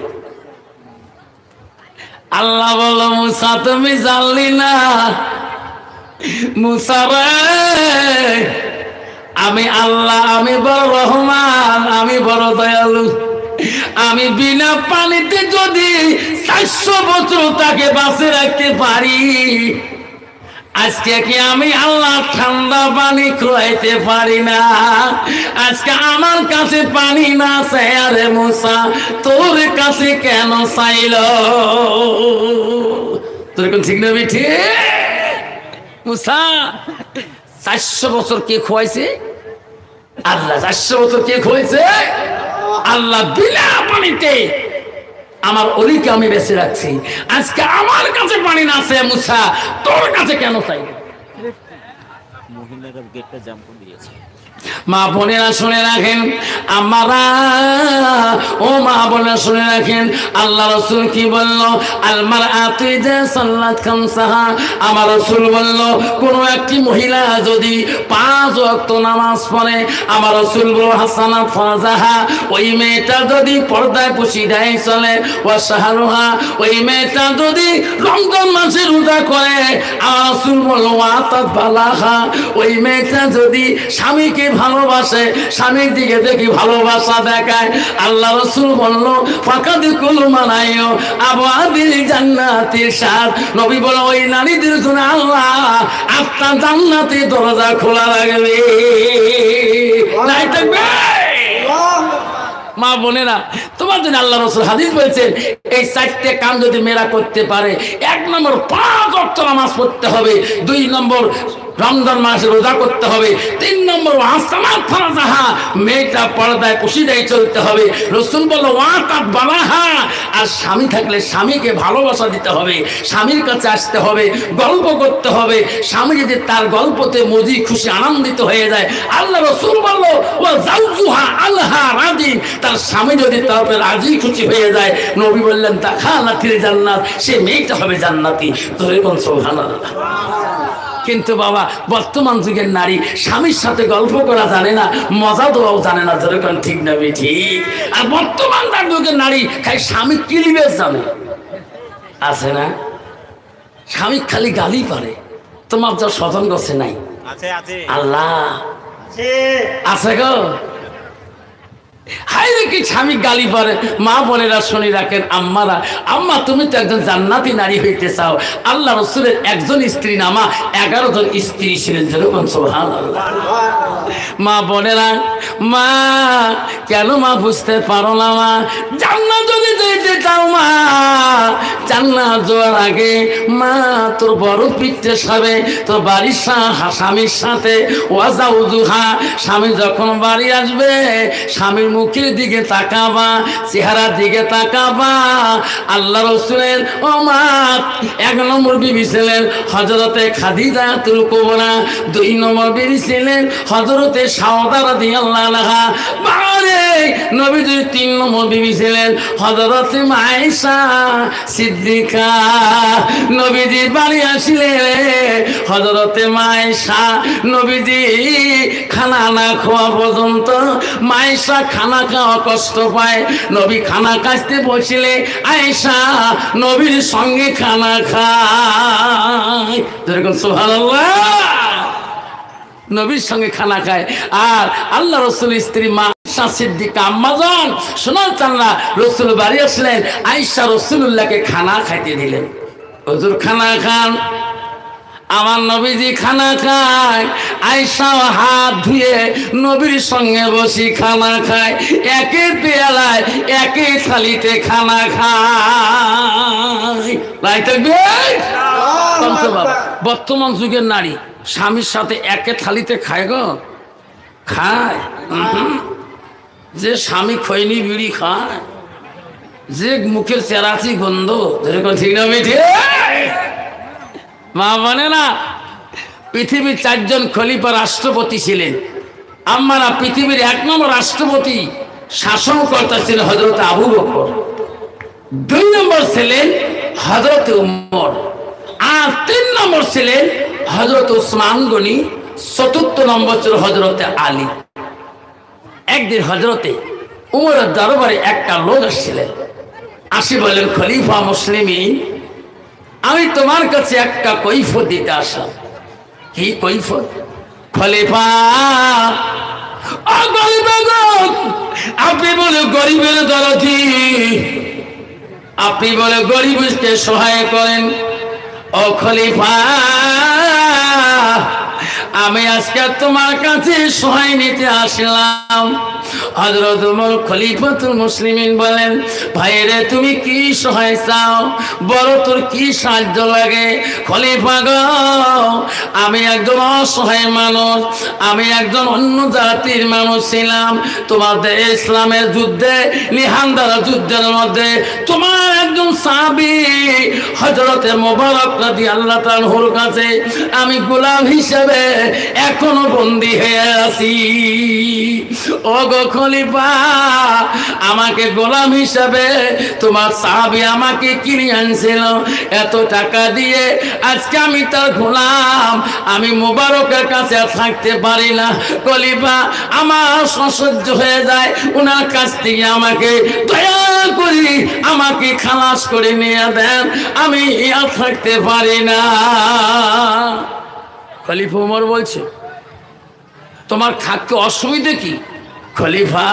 আল্লাহ বলল, মুসা তুমি জানলি না? মুসা রে, আমি আল্লাহ, আমি বড় রহমান, আমি বড় দয়ালু, আমি বিনা পানিতে যদি 400 বছর তাকে বাঁচে রাখতে পারি, আজকে কি আমি আল্লাহ ঠান্ডা পানি খাইতে পারি না? আজকে আমার কাছে পানি না চাই, আরে মুসা তোর কাছে কেন চাইল? তোর কোন ঠিক না ঠিক? মুসা 400 বছর কে খোয়াইছে? আল্লাহ। 400 বছর কে খোয়াইছে? আল্লাহ। বিনা পানিতে আমার অলিকে আমি বেঁচে রাখছি, আজকে আমার কাছে পানি না আছে, মুসা তোর কাছে কেন চাই? মহিলারা গেটটা জাম করে দিয়েছে। মা বোনেরা শুনে রাখেন, আমারা ও মা বোনেরা শুনে রাখেন, আল্লাহ রাসূল কি বলল? আল মারআতু ইযা সাল্লাত খামসাহা, আমার রাসূল বলল, কোন একটি মহিলা যদি 5 ওয়াক্ত নামাজ পড়ে, আমার রাসূল বলল, হাসানাত ফাজাহা, ওই মেয়েটা যদি পর্দায় পশিদায় চলে, ওয়া শাহরুহা, ওই মেয়েটা যদি রমজান মাসে রোজা করে, আমার রাসূল বলল, ওয়া তাবালাহা, ওই মেয়েটা যদি স্বামীকে ভালোবাসে, স্বামীর দিকে দেখি ভালোবাসা দেখায়, আল্লাহ রাসূল বলল, ফাকাদ কুল মানাইও আবওয়াবিল জান্নাতির সাদ, নবী বলে ওই নারীদের জন্য আল্লাহ আপনার জান্নাতের দরজা খোলা রাখবে। নাই থাকবে মা বোনেরা, তোমার জন্য আল্লাহ রাসূল হাদিস বলেছেন, এই 4টে কাম যদি মেয়েরা করতে পারে, 1 নম্বর 5 ওয়াক্ত নামাজ পড়তে হবে, 2 নম্বর রমজান মাসে রোজা করতে হবে, 3 নম্বর হাসানাত ফারাজাহা, মেয়েটা পর্দায় পশিদায় চলতে হবে। রাসূল বলল, ওয়াতাত বালাহা, আর স্বামী থাকলে স্বামীকে ভালোবাসা দিতে হবে, স্বামীর কাছে আসতে হবে, গল্প করতে হবে, স্বামী যদি তার গল্পতে মজি খুশি আনন্দিত হয়ে যায়, আল্লাহ রাসূল বলল, ওয়া যাওজুহা আলহা রাদিন, তার স্বামী যদি তার উপরে রাজি খুশি হয়ে যায়, নবী বললেন, দাখালাতিল জান্নাত, সে মেয়েটা হবে জান্নাতি। ধরে বল সুবহানাল্লাহ। কিন্তু বাবা, বর্তমান যুগের নারী স্বামীর সাথে গল্প করা জানে না, মজা দেওয়াও জানে না, যেরকম ঠিক না ঠিক? আর বর্তমান যুগের নারী খালি স্বামী কিলিবেশ জানে, আছে না? স্বামী খালি গালি পারে, তোমার যা স্বজন গছে নাই, আল্লাহ আছে গো। হায় রে কি স্বামী গালি পরে। মা বোনেরা শুনে রাখেন, আম্মারা, আম্মা তুমি তো একজন জান্নাতি নারী হইতে চাও। আল্লাহ রসুলের একজন স্ত্রী নামা 11 জন স্ত্রী ছিলেন, যেরকম সুবহানাল্লাহ। মা বোনেরা, মা কেন মা বুঝতে পারো না? মা জান্নাত যদি যেতে চাও, মা জান্নাত যাওয়ার আগে মা তোর বড় পিঠে সাবে তোর বাড়ির স্বামীর সাথে ওয়াজা উজুহা, স্বামী যখন বাড়ি আসবে স্বামীর মুখের দিকে তাকাবা, চেহারার দিকে তাকাবা। আল্লাহ রসুলের ও মা 1 নম্বর বিবি ছিলেন হযরতে খাদিজাতুল কুবরা, 2 নম্বর বিবি ছিলেন হযরতে সাওদা রাদিয়াল্লাহু আনহা, বারে নবীজি 3 নম্বর বিবি ছিলেন হযরতে আয়েশা সিদ্দিকা। নবীজি বাড়ি আসলে হযরতে আয়েশা, নবীজি খানা না খাওয়া পর্যন্ত আয়েশা খানা খাওয়া কষ্ট পায়। নবী খানা খাইতে বসলে আয়েশা নবীর সঙ্গে খানা খায়, যেরকম সুবহানাল্লাহ, নবীর সঙ্গে খানা খায়। আর আল্লাহ রসুল স্ত্রী মা সিদ্দিকা আম্মাজান শোনার চান্না রসুল বাড়ি আসলেন, আয়েশা রসুল্লাহকে খানা খাইতে দিলেন। হুজুর খানা খান। আমার নবীজি খানা খায়, আয়েশা হাত ধুয়ে নবীর সঙ্গে বসি খানা খায়, একে পেয়ালায় একে থালিতে খানা খায়। বর্তমান যুগের নারী স্বামীর সাথে একে থালিতে খায় গো, খায়। যে স্বামী খৈনি বিড়ি খায়, যে মুখের চেরাচি গন্ধ, যেরকম ঠিক না মিঠে মা মানে না। পৃথিবীর 4 জন খলিফা রাষ্ট্রপতি ছিলেন। আম্মারা পৃথিবীর 1 নম্বর রাষ্ট্রপতি শাসনকর্তা ছিলেন হযরত আবু বকর, 2 নম্বর ছিলেন হযরত উমর, আর 3 নম্বর ছিলেন হযরত উসমান গনি, 4র্থ নম্বর ছিল হযরত আলী। একদিন হযরতে উমরের দরবারে একটা লোক আসছিলেন, আসি বলেন, খলিফা মুসলিমিন, আমি তোমার কাছে একটা কৈফিয়ত দিতে আসলাম। কি কৈফিয়ত? খলিফা, আপনি বলে গরিবের দরদি, আপনি বলে গরিবকে সহায় করেন। ও খলিফা, আমি আজকে তোমার কাছে সহায় নিতে আসলাম। হযরত উমর খলিফাতুল মুসলিমিন বলেন, ভাইরে তুমি কি সহায় চাও, বলো তোর কি সাহায্য লাগে? খলিফা গো, আমি একজন অসহায় মানুষ, আমি একজন অন্য জাতির মানুষ ছিলাম। তোমাদের ইসলামের যুদ্ধে, লিহান্দারা যুদ্ধের মধ্যে তোমার একজন সাহাবী হযরতে মুবারক রাদিয়াল্লাহু তাআলার কাছে আমি গোলাম হিসেবে এখনো বন্দী হয়ে আছি। ও গো খলিফা, আমাকে গোলাম হিসাবে তোমার সাহাবী আমাকে কিনে আনছিল এত টাকা দিয়ে, আজকে আমি তার গোলাম, আমি মুবারকের কাছে থাকতে পারি না। খলিফা, আমার সহ্য হয়ে যায়, ওনার কাছ থেকে আমাকে দয়া করি আমাকে খালাস করে নিয়ে দেন, আমি আর থাকতে পারি না। খলিফা উমর বলছে, তোমার থাকতে অসুবিধে কি? খলিফা,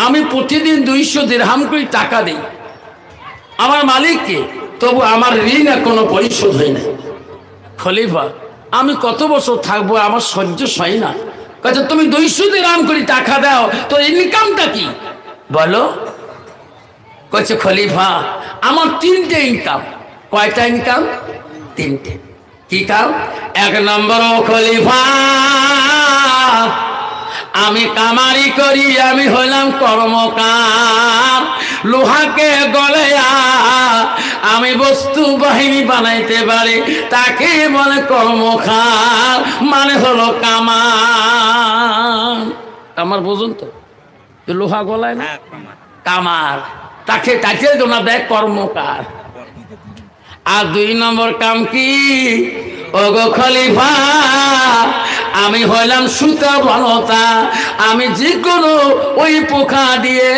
আমি প্রতিদিন 200 দিরহাম করে টাকা দিই আমার মালিককে, তবু আমার ঋণ এখনো পরিশোধ হয় না। খলিফা, আমি কত বছর থাকবো, আমার সহ্য হয় না। কাছে তুমি 200 দিরহাম করে টাকা দাও, তো ইনকামটা কি বলো? কচ্ছে খলিফা, আমার 3টে ইনকাম। কয়টা ইনকাম? 3টে। কি কাম? 1 নম্বর, ও খলিফা, আমি কামারি করি, আমি হইলাম কর্মকার। লোহাকে গলাইয়া আমি বস্তু বাহিনী বানাইতে পারি, তাকে বলে কর্মকার, মানে হলো কামার। কামার বুঝুন তো, লোহা গলায় না, কামার, তাকে না দেয় কর্মকার। আর 2 নম্বর কাম কি? ওগো খলিফা, আমি হইলাম সুতা বনতা, আমি যে কোনো ওই পোকা দিয়ে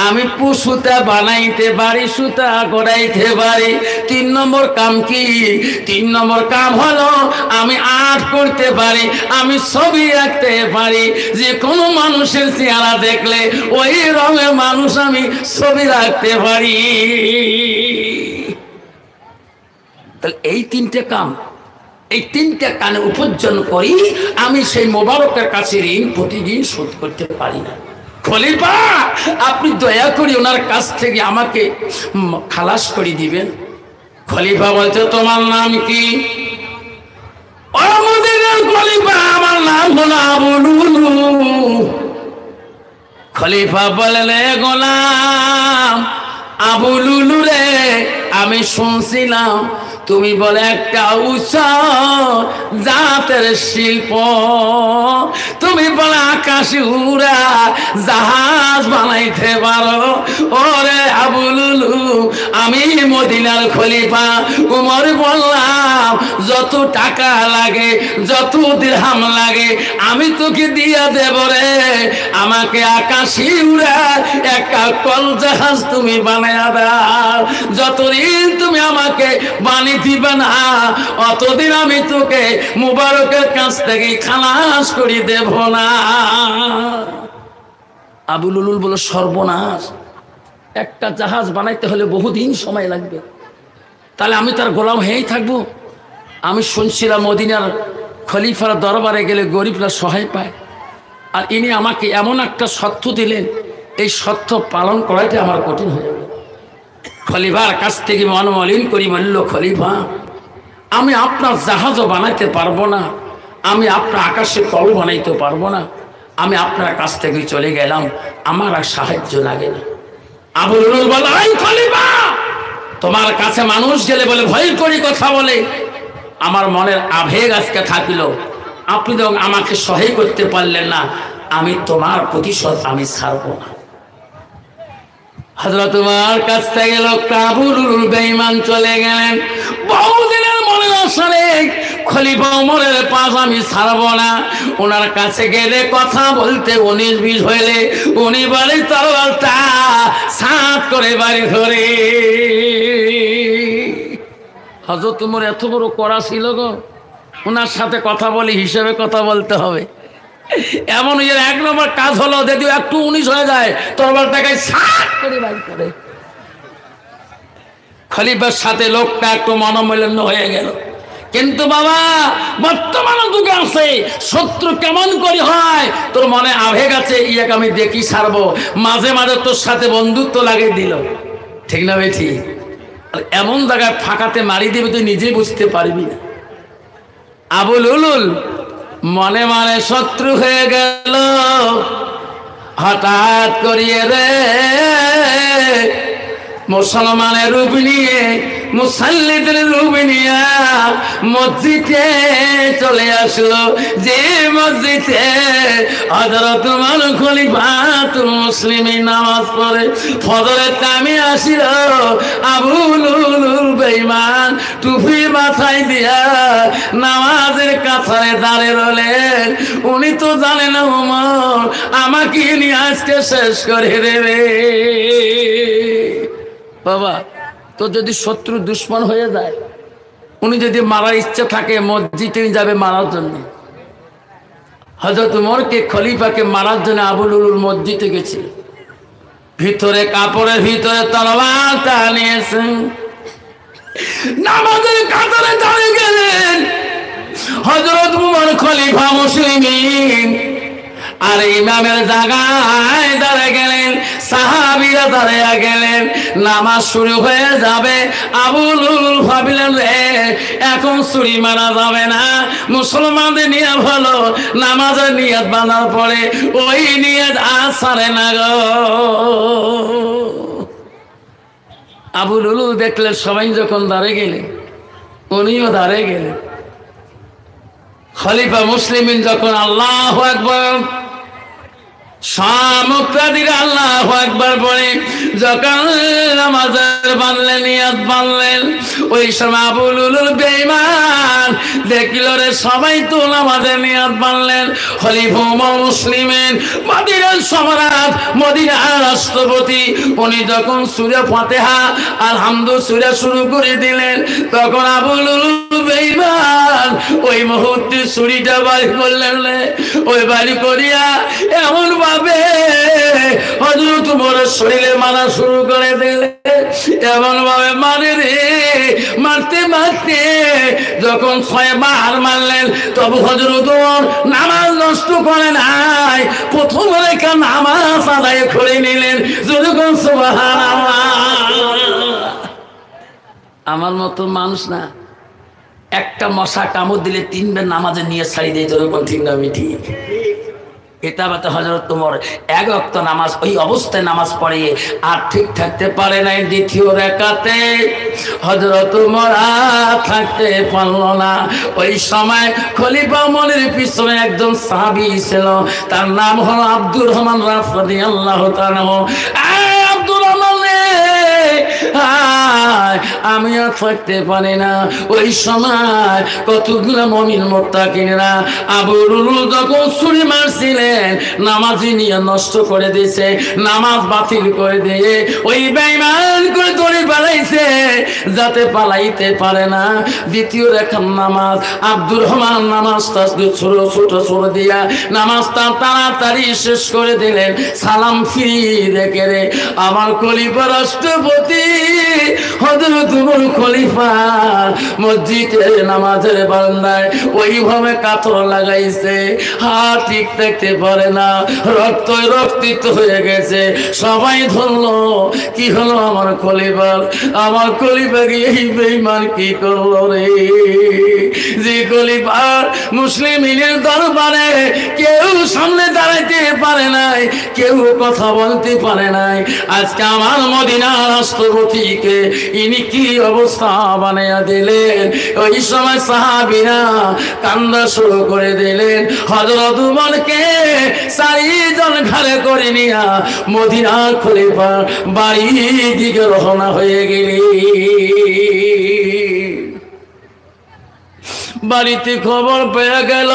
আমি সুতা বানাইতে পারি, সুতা গড়াইতে পারি। 3 নম্বর কাম কি? 3 নম্বর কাম হলো আমি আর্ট করতে পারি, আমি ছবি আঁকতে পারি। যে কোনো মানুষের চেহারা দেখলে ওই রঙের মানুষ আমি ছবি রাখতে পারি। তাহলে এই 3টে কাম, এই 3টে কানে উপার্জন করি আমি সেই মোবারকের কাছে ঋণ প্রতিদিন শোধ করতে পারি না। খলিফা আপনি দয়া করে ওনার কাছ থেকে আমাকে খালাস করে দিবেন। খলিফা বলছে তোমার নাম কি? ও মদিনার খলিফা আমার নাম হলো আবু লুলু। খলিফা বলেন এ গোলাম আবু লুলু রে, আমি শুনছিলাম তুমি বলে একটা উচ্চ জাতের শিল্প, তুমি বলে আকাশে উড়া জাহাজ বানাইতে পারো। ওরে আবু লুলু, আমি মদিনার খলিফা উমর বললাম যত টাকা লাগে, যত দিরহাম লাগে আমি তোকে দিয়া দেব রে, আমাকে আকাশে উড়া একটা কল জাহাজ তুমি বানাইয়া দাও। যতদিন তুমি আমাকে বানিয়ে দিবে না অতদিন আমি তোকে মুবারকের কাছ থেকে খালাস করে দেব না। আবু লুলুল বলে সর্বনাশ, একটা জাহাজ বানাইতে হলে বহুদিন সময় লাগবে, তাহলে আমি তার গোলাম হয়েই থাকবো? আমি শুনছিলাম মদিনার খলিফার দরবারে গেলে গরিবরা সহায় পায়, আর ইনি আমাকে এমন একটা সত্য দিলেন, এই সত্য পালন করাইতে আমার কঠিন হয়ে যাবে। খলিফার কাছ থেকে মনোমলিন করি বলল, খলিফা আমি আপনার জাহাজও বানাইতে পারবো না, আমি আপনার আকাশে কল বানাইতে পারবো না, আমি আপনার কাছ থেকে চলে গেলাম, আমার আর সাহায্য লাগে না। আবু লুলু বলে এই খলিফা তোমার কাছে মানুষ গেলে বলে ভয় করি কথা বলে, আমার মনের আবেগ আজকে থাকলো, আপনি তো আমাকে সহায় করতে পারলেন না, আমি তোমার প্রতিশোধ আমি ছাড়বো না। হযরত তোমার কাছ থেকে লোকটা আবু লুলুল বেঈমান চলে গেলেন। বহুদিনের মনে আসলে খলিফা ওমরের পাশ আমি ছাড়বো না, ওনার কাছে গেলে কথা বলতে 19-20 হইলে উনি বাড়ি তরবারটা সাত করে বাড়ি ধরে। হযরত ওমর এত বড় কড়া ছিল গো, ওনার সাথে কথা বলি হিসেবে কথা বলতে হবে। এমন 1 নম্বর কাজ হলো যদি একটু 19 হয়ে যায় তরবারটাকে সাত করে বাড়ি করে। খলিফার সাথে লোকটা একটু মনোমালিন্য হয়ে গেল, কিন্তু বাবা বর্তমানে যুগে আছে শত্রু কেমন করে হয় তোর মনে আবেগ আছে, ইয়াকে আমি দেখি ছাড়বো, মাঝে মাঝে তোর সাথে বন্ধুত্ব লাগিয়ে দিল, ঠিক না বেঠি? এমন জায়গায় ফাঁকাতে মারি দিবে তুই নিজেই বুঝতে পারবি না। আবু লুলুল মনে মনে শত্রু হয়ে গেল। হঠাৎ করিয়ে রে মুসলমানের রূপ নিয়ে, মুসাল্লিদের রূপ নিয়ে মসজিদে চলে আসলো, যে মসজিদে হযরত ওমর খলিফাতুল মুসলিমিন নামাজ পড়ে ফজরের টাইমে আসিল। আবু লুলুল বেঈমান টুপি মাথায় দিয়া নামাজের কাছারে দাঁড়িয়ে রইলেন। উনি তো জানেন না ওমর আমাকে নিয়ে আজকে শেষ করে দেবে। বাবা তো যদি শত্রু দুশ্মন হয়ে যায়, উনি যদি মারার ইচ্ছা থাকে মসজিদে যাবে মারার জন্য। হযরত ওমরকে খলিফাকে মারার জন্য আবু লুলুল মসজিদে গেছিল, ভিতরে কাপড়ের ভিতরে তরবারটা নিয়েছেন, নামাজের কাতারে দাঁড়িয়ে গেলেন হযরত ওমর খলিফা মুসলিমিন, আর ইমামের জায়গায় দাঁড়িয়ে গেলেন, সাহাবীরা দাঁড়িয়ে গেলেন, নামাজ শুরু হয়ে যাবে। আবু লুলুল ভাবলেন রে এখন ছুরি মারা যাবে না, মুসলমানদের নিয়ত হলো নামাজের নিয়ত বাঁধার পরে ওই নিয়ত আর ছাড়ে না গো। আবু লুলুল দেখলেন সবাই যখন দাঁড়িয়ে গেলেন উনিও দাঁড়িয়ে গেলেন। খলিফা মুসলিমিন যখন আল্লাহু আকবার মুক্তাদির আল্লাহু আকবার বলে যখন নামাজের বানলেন, নিয়াত বানলেন, ওই সময় আবু লুলুল বেঈমান দেখল রে সবাই তো নামাজের নিয়াত বানলেন। খলিফা মুসলিমিন, মদিনার সম্রাট, মদিনার রাষ্ট্রপতি, উনি যখন সূরা ফাতিহা আলহামদু সূরা শুরু করে দিলেন, তখন আবু লুলুল বেঈমান ওই মুহূর্তে ছুরিটা বাড়ি করলেন, ওই বাড়ি করিয়া এমন ভাবে হযরত ওমরের শরীরে মারা শুরু করে দিলে, এমন ভাবে মারে রে, মারতে মারতে যখন 6 বার মারলেন, তবু হযরত ওমর নামাজ নষ্ট করে নাই, প্রথম রেখা নামাজ আদায় করে নিলেন। যখন সুবহানাল্লাহ, আমার মতো মানুষ না, একটা মশা কামড় দিলে 3 বার নামাজে নিয়ে ছাড়ি দিয়ে, যখন ঠিক না ঠিক এটা বাতে হযরত ওমর 1 ওয়াক্ত নামাজ ওই অবস্থায় নামাজ পড়ে আর ঠিক থাকতে পারে নাই। দ্বিতীয় রাকাতে হযরত ওমর থাকতে পারল না। ওই সময় খলিফা ওমরের পিছনে একজন সাহাবী ছিল, তার নাম হলো আব্দুর রহমান রাদিয়াল্লাহু তাআলা। আব্দুর রহমান, আমি আর থাকতে পারি না। ওই সময় কতগুলো মুমিন মুত্তাকিনরা আবু লুলুল যখন ছুরি মারছিলেন, নামাজি নিয়ে নষ্ট করে দিয়েছে, নামাজ বাতিল করে দিয়ে ওই বেঈমান করে ধরে পালাইছে, যাতে পালাইতে পারে না। দ্বিতীয় রেখার নামাজ আব্দুর রহমান নামাজটা ছোট ছোট ছোট দিয়া নামাজটা তাড়াতাড়ি শেষ করে দিলেন। সালাম ফিরিয়ে রেখে রে আমার খলিফা রাষ্ট্রপতি হযরত ওমর খলিফা মসজিদে নামাজের বারান্দায় ওইভাবে কাতর লাগাইছে, হাত ঠিক থাকতে পারে না, রক্ত রক্তিত হয়ে গেছে। সবাই ধরলো কি হলো আমার খলিফার, আমার খলিফাকে এই বেঈমান কি করলো রে? যে খলিফার মুসলিমিনের দরবারে কেউ সামনে দাঁড়াইতে পারে নাই, কেউ কথা বলতে পারে নাই, আজকে আমার মদিনার রাষ্ট্রপতিকে ইনি কি অবস্থা বানাইয়া দিলেন। ওই সময় সাহাবীরা কান্না শুরু করে দিলেন। হযরত ওমরকে 4 জন ঘাড়ে করে নিয়া মদিনার খলিফা বাড়ির দিকে রওনা হয়ে গেলেন। বাড়িতে খবর পেয়ে গেল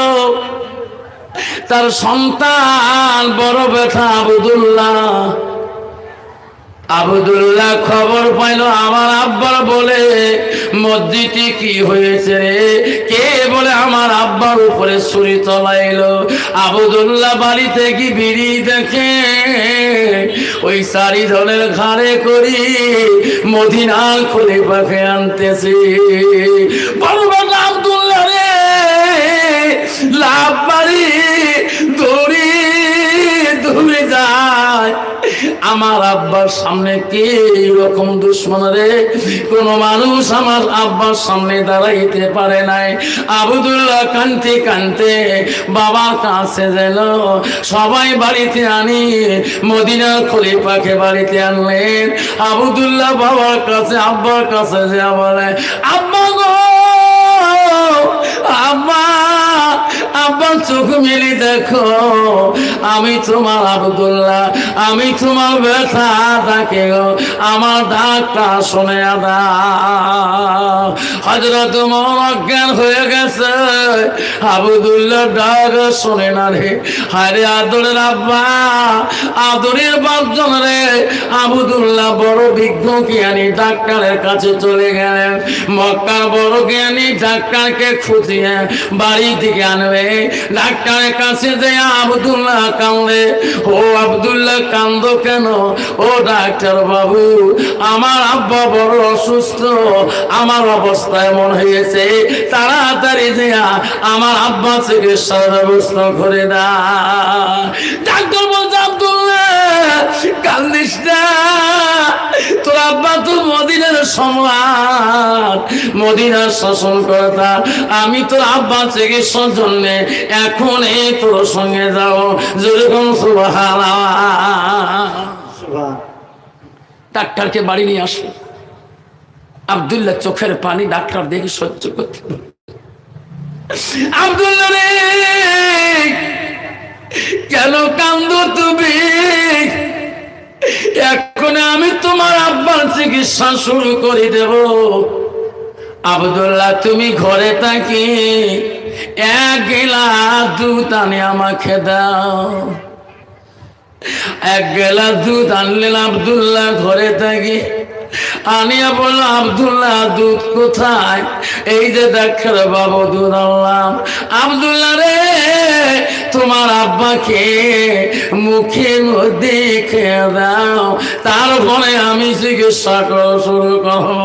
তার সন্তান বড় ব্যথা আবদুল্লাহ খবর পাইল আমার আব্বার বলে মসজিদে কি হয়েছে রে? কে বলে আমার আব্বার উপরে ছুরি চালাইলো। আবদুল্লাহ বাড়িতে কি বিড়ি দেখে ওই 4 জনের ঘাড়ে করি মদিনার খলিফাকে আনতেছে। বলবেন আব্দুল্লাহ রে, লাভ বাড়ি দৌড়ি দৌড়ে যায়, আমার আব্বার সামনে কে এরকম দুশ্মন রে? কোন মানুষ আমার আব্বার সামনে দাঁড়াইতে পারে নাই। আবদুল্লাহ কানতে কানতে বাবার কাছে গেল, সবাই বাড়িতে আনি মদিনার খলিফাকে বাড়িতে আনলেন। আবদুল্লাহ বাবার কাছে আব্বার কাছে যা বলে, আব্বা গো, আব্বা, আব্বা চোখ মেলি দেখো, আমি তোমার আবদুল্লাহ, আমি তোমার ব্যথা ডাকে গো, আমার ডাকটা শুনে দাও। হযরত ওমর অজ্ঞান হয়ে গেছে, আবদুল্লাহ ডাক শুনে না রে। হায়রে আদরের আব্বা, আদরের বাপজন রে। আবদুল্লাহ বড় বিজ্ঞ জ্ঞানী ডাক্তারের কাছে চলে গেলেন। মক্কার বড় জ্ঞানী ডাক্তারকে খুঁজিয়ে বাড়ি থেকে আনবে। ডাক্তারের কাছে যে আবদুল্লাহ কান্দে। ও আবদুল্লাহ কান্দো কেন? ও ডাক্তার বাবু, আমার আব্বা বড় অসুস্থ, আমার অবস্থা এমন হয়েছে, তাড়াতাড়ি যে আমার আব্বা চিকিৎসার ব্যবস্থা করে দা। ডাক্তার বলছে, আবদুল্লাহ কান্দিস না, তোর আব্বা তো মদিনার সম্রাট, মদিনার শাসনকর্তা, আমি তোর আব্বা চিকিৎসার জন্য এখন এই তোর সঙ্গে যাও। যেরকম সুবহানাল্লাহ। ডাক্তারকে বাড়ি নিয়ে আসলো। আব্দুল্লাহ চোখের পানি ডাক্তার দেখে সহ্য করতে, আব্দুল্লাহ রে কেন কান্দো তুমি? এখন আমি তোমার আব্বার চিকিৎসা শুরু করে দেব। আব্দুল্লাহ তুমি ঘরে থাকি এক গিলাস দুধ আনে আমাকে দাও। এক গিলাস দুধ আনলেন আব্দুল্লাহ ঘরে থাকি। আনিয়া বলল, আব্দুল্লাহ দুধ কোথায়? এই যে ডাক্তার বাবু দুধ আনলাম। আব্দুল্লাহ রে, তোমার আব্বাকে মুখে মধ্যে খেয়ে দাও, তারপরে আমি চিকিৎসা করা শুরু করব।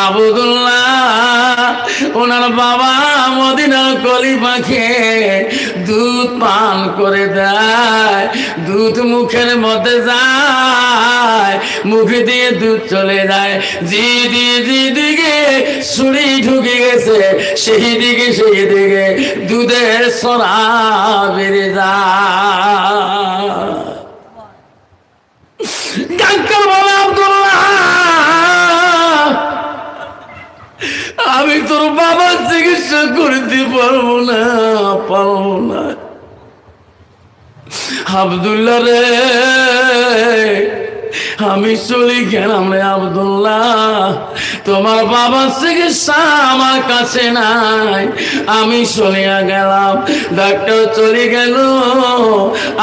আব্দুল্লাহ ওনার বাবা মদিনার খলিফাকে দুধ পান করে দেয়। দুধ মুখের মধ্যে যায়, মুখে দিয়ে দুধ চলে যায়। যেদিকে ছুরি ঢুকে গেছে সেই দিকে দুধের সরা বেড়ে যায়। ডাক্তার বলে, আব্দুল্লাহ আমি তোর বাবার চিকিৎসা করতে পারবো না। আব্দুল্লাহ রে, আমি চলি গেলাম রে আব্দুল্লাহ, তোমার বাবার চিকিৎসা আমার কাছে নাই, আমি চলিয়া গেলাম। ডাক্তার চলে গেল।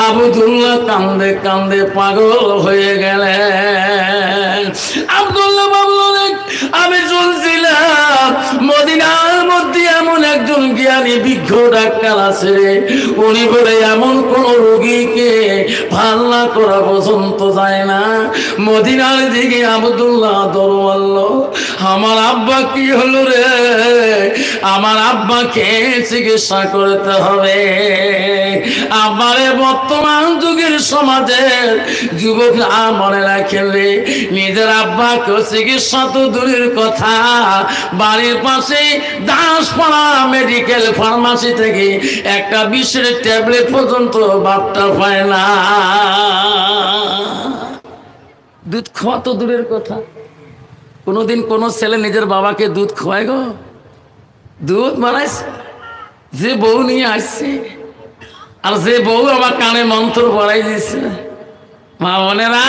আব্দুল্লাহ কান্দে কান্দে পাগল হয়ে গেলেন। আব্দুল্লাহ ভাবলেন, আমি চলছিলাম মদিনার মধ্যে এমন একজন জ্ঞানী বিজ্ঞ ডাক্তার আছে, উনি বলে এমন কোন রোগীকে ভাল্লা করা পর্যন্ত যায় না। মদিনার দিকে আব্দুল্লাহ দরওয়াল, আমার আব্বা কি হলো রে? আমার আব্বাকে চিকিৎসা করতে হবে। আমারে বর্তমান যুগের সমাজের যুবকরা মনে রাখেন রে, নিজের আব্বাকে চিকিৎসা তো দূরের কথা, বাড়ির পাশে দাসপাড়া মেডিকেল ফার্মাসি থেকে একটা বিষের ট্যাবলেট পর্যন্ত বাপটা পায় না। দুধ খাওয়া তো দূরের কথা, কোনোদিন কোনো ছেলে নিজের বাবাকে দুধ খাওয়ায় গো? দুধ বানাইছে যে বউ নিয়ে আসছে, আর যে বউ আবার কানে মন্ত্র পড়াই দিচ্ছে। মা বোনেরা,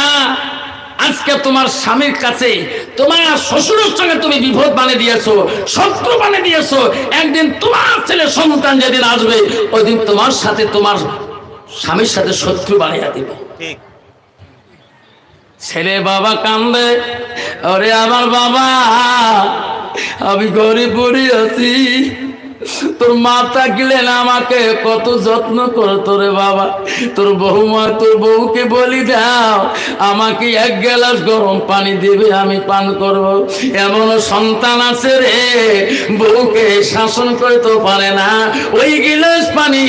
আজকে তোমার স্বামীর কাছে তোমার শ্বশুরের সঙ্গে তুমি বিপদ বানিয়ে দিয়েছো, শত্রু বানিয়ে দিয়েছো। একদিন তোমার ছেলে সন্তান যেদিন আসবে, ওই দিন তোমার সাথে তোমার স্বামীর সাথে শত্রু বানিয়ে দিবে। ছেলে বাবা কান্দে, ওরে আমার বাবা, আমি ঘরে পড়ে আছি, তোর মা থাকলে না আমাকে কত যত্ন করতো রে বাবা। তোর বৌমা, তোর বউকে বলি দাও আমাকে এক গ্লাস গরম পানি দেবে, আমি পান করব। এমন সন্তান আছে রে, বউকে শাসন করতে পারে না, ওই গ্লাস পানি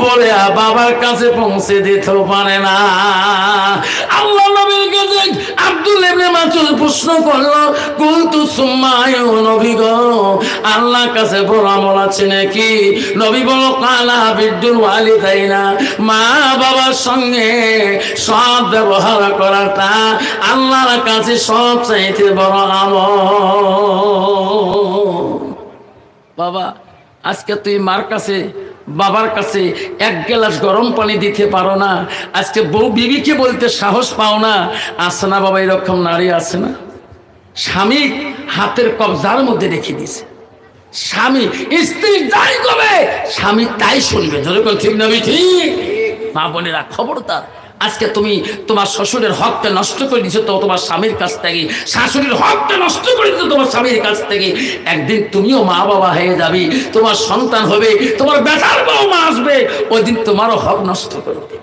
বলে বাবার কাছে পৌঁছে দিতে পারে না। আল্লাহ নবীর কাছে আব্দুল্লাহ ইবনে মাসউদ প্রশ্ন করলো, কুলতু সুম্মায় নবী গো, আল্লাহর কাছে বড় আমল আছে নাকি? নবী বলো, কালা বিদ্যুল ওয়ালিদাইনা, মা বাবার সঙ্গে সৎ ব্যবহার করাটা আল্লাহর কাছে সবচাইতে বড় আমল। বাবা, আজকে তুই মার কাছে বাবার কাছে এক গ্লাস গরম পানি দিতে পারো না, আজকে বউ বিবিকে বলতে সাহস পাও না। আছে না বাবা এরকম নারী? আছে না? স্বামী হাতের কবজার মধ্যে রেখে দিছে, স্বামী স্ত্রী যাই করবে স্বামী তাই শুনবে। যেরকম ঠিক না ঠিক? মা বোনেরা খবরদার, আজকে তুমি তোমার শ্বশুরের হকটা নষ্ট করে দিছো তো তোমার স্বামীর কাছ থেকে, শাশুড়ির হকটা নষ্ট করে দিছো তোমার স্বামীর কাছ থেকে। একদিন তুমিও মা বাবা হয়ে যাবি, তোমার সন্তান হবে, তোমার বেটার বউ মা আসবে, ওই দিন তোমারও হক নষ্ট করবে।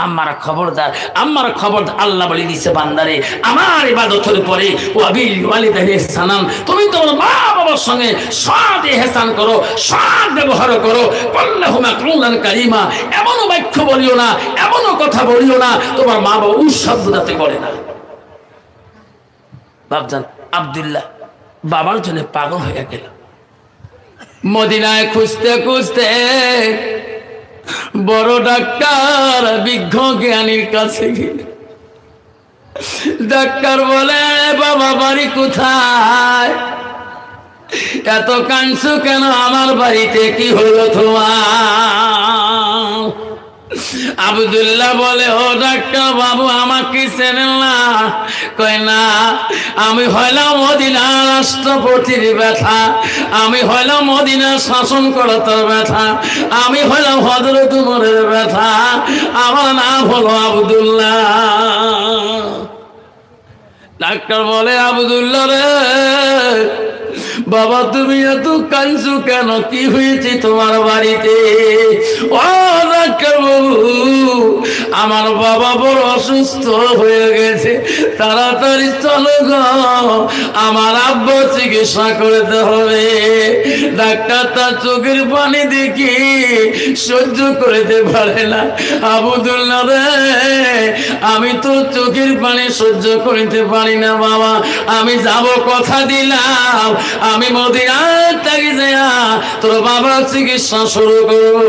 আমার খবরদার, আমার খবরদার। আল্লাহ বলে দিছে, বান্দারে আমার ইবাদতের পরে ওয়াবিল ওয়ালিদাইনি ইহসানান, তুমি তোমার মা বাবার সঙ্গে সৎ ইহসান করো, সৎ ব্যবহার করো। কল্লাহুমা কওলান কারীমা, এমনও বাক্য বলিও না, এমনও কথা বলিও না তোমার মা বাবা উৎশব্দ যাতে করে না। বাপজান আব্দুল্লাহ বাবার জন্য পাগল হয়ে গেল। মদিনায় খুঁজতে খুঁজতে বড় ডাক্তার বিজ্ঞ জ্ঞানীর কাছে গেল। ডাক্তার বলে, বাবা বাড়ি কোথায়? এত কাঁদছো কেন? আমার বাড়িতে কি হলো তোমার? আব্দুল্লাহ বলে, ও ডাক্তার বাবু, আমাকে চেনেন না? কয় না, আমি হইলাম মদিনার রাষ্ট্রপতির ব্যথা, আমি হইলাম মদিনার শাসন কর্তার ব্যথা, আমি হইলাম হযরত উমরের ব্যথা, আমার নাম হলো আব্দুল্লাহ। ডাক্তার বলে, আব্দুল্লাহ রে বাবা, তুমি এত কাঁদছো কেন? কি হয়েছে তোমার বাড়িতে? ও ডাক্তার বাবু, আমার বাবা বড় অসুস্থ হয়ে গেছে, তাড়াতাড়ি চলো গো, আমার আব্বা চিকিৎসা করতে হবে। ডাক্তার তার চোখের পানি দেখি সহ্য করতে পারে না। আব্দুল্লাহ রে, আমি তো চোখের পানি সহ্য করতে পারি না বাবা, আমি যাব, কথা দিলাম, আমি মদিনার থেকে যাইয়া তোর বাবার চিকিৎসা শুরু করব।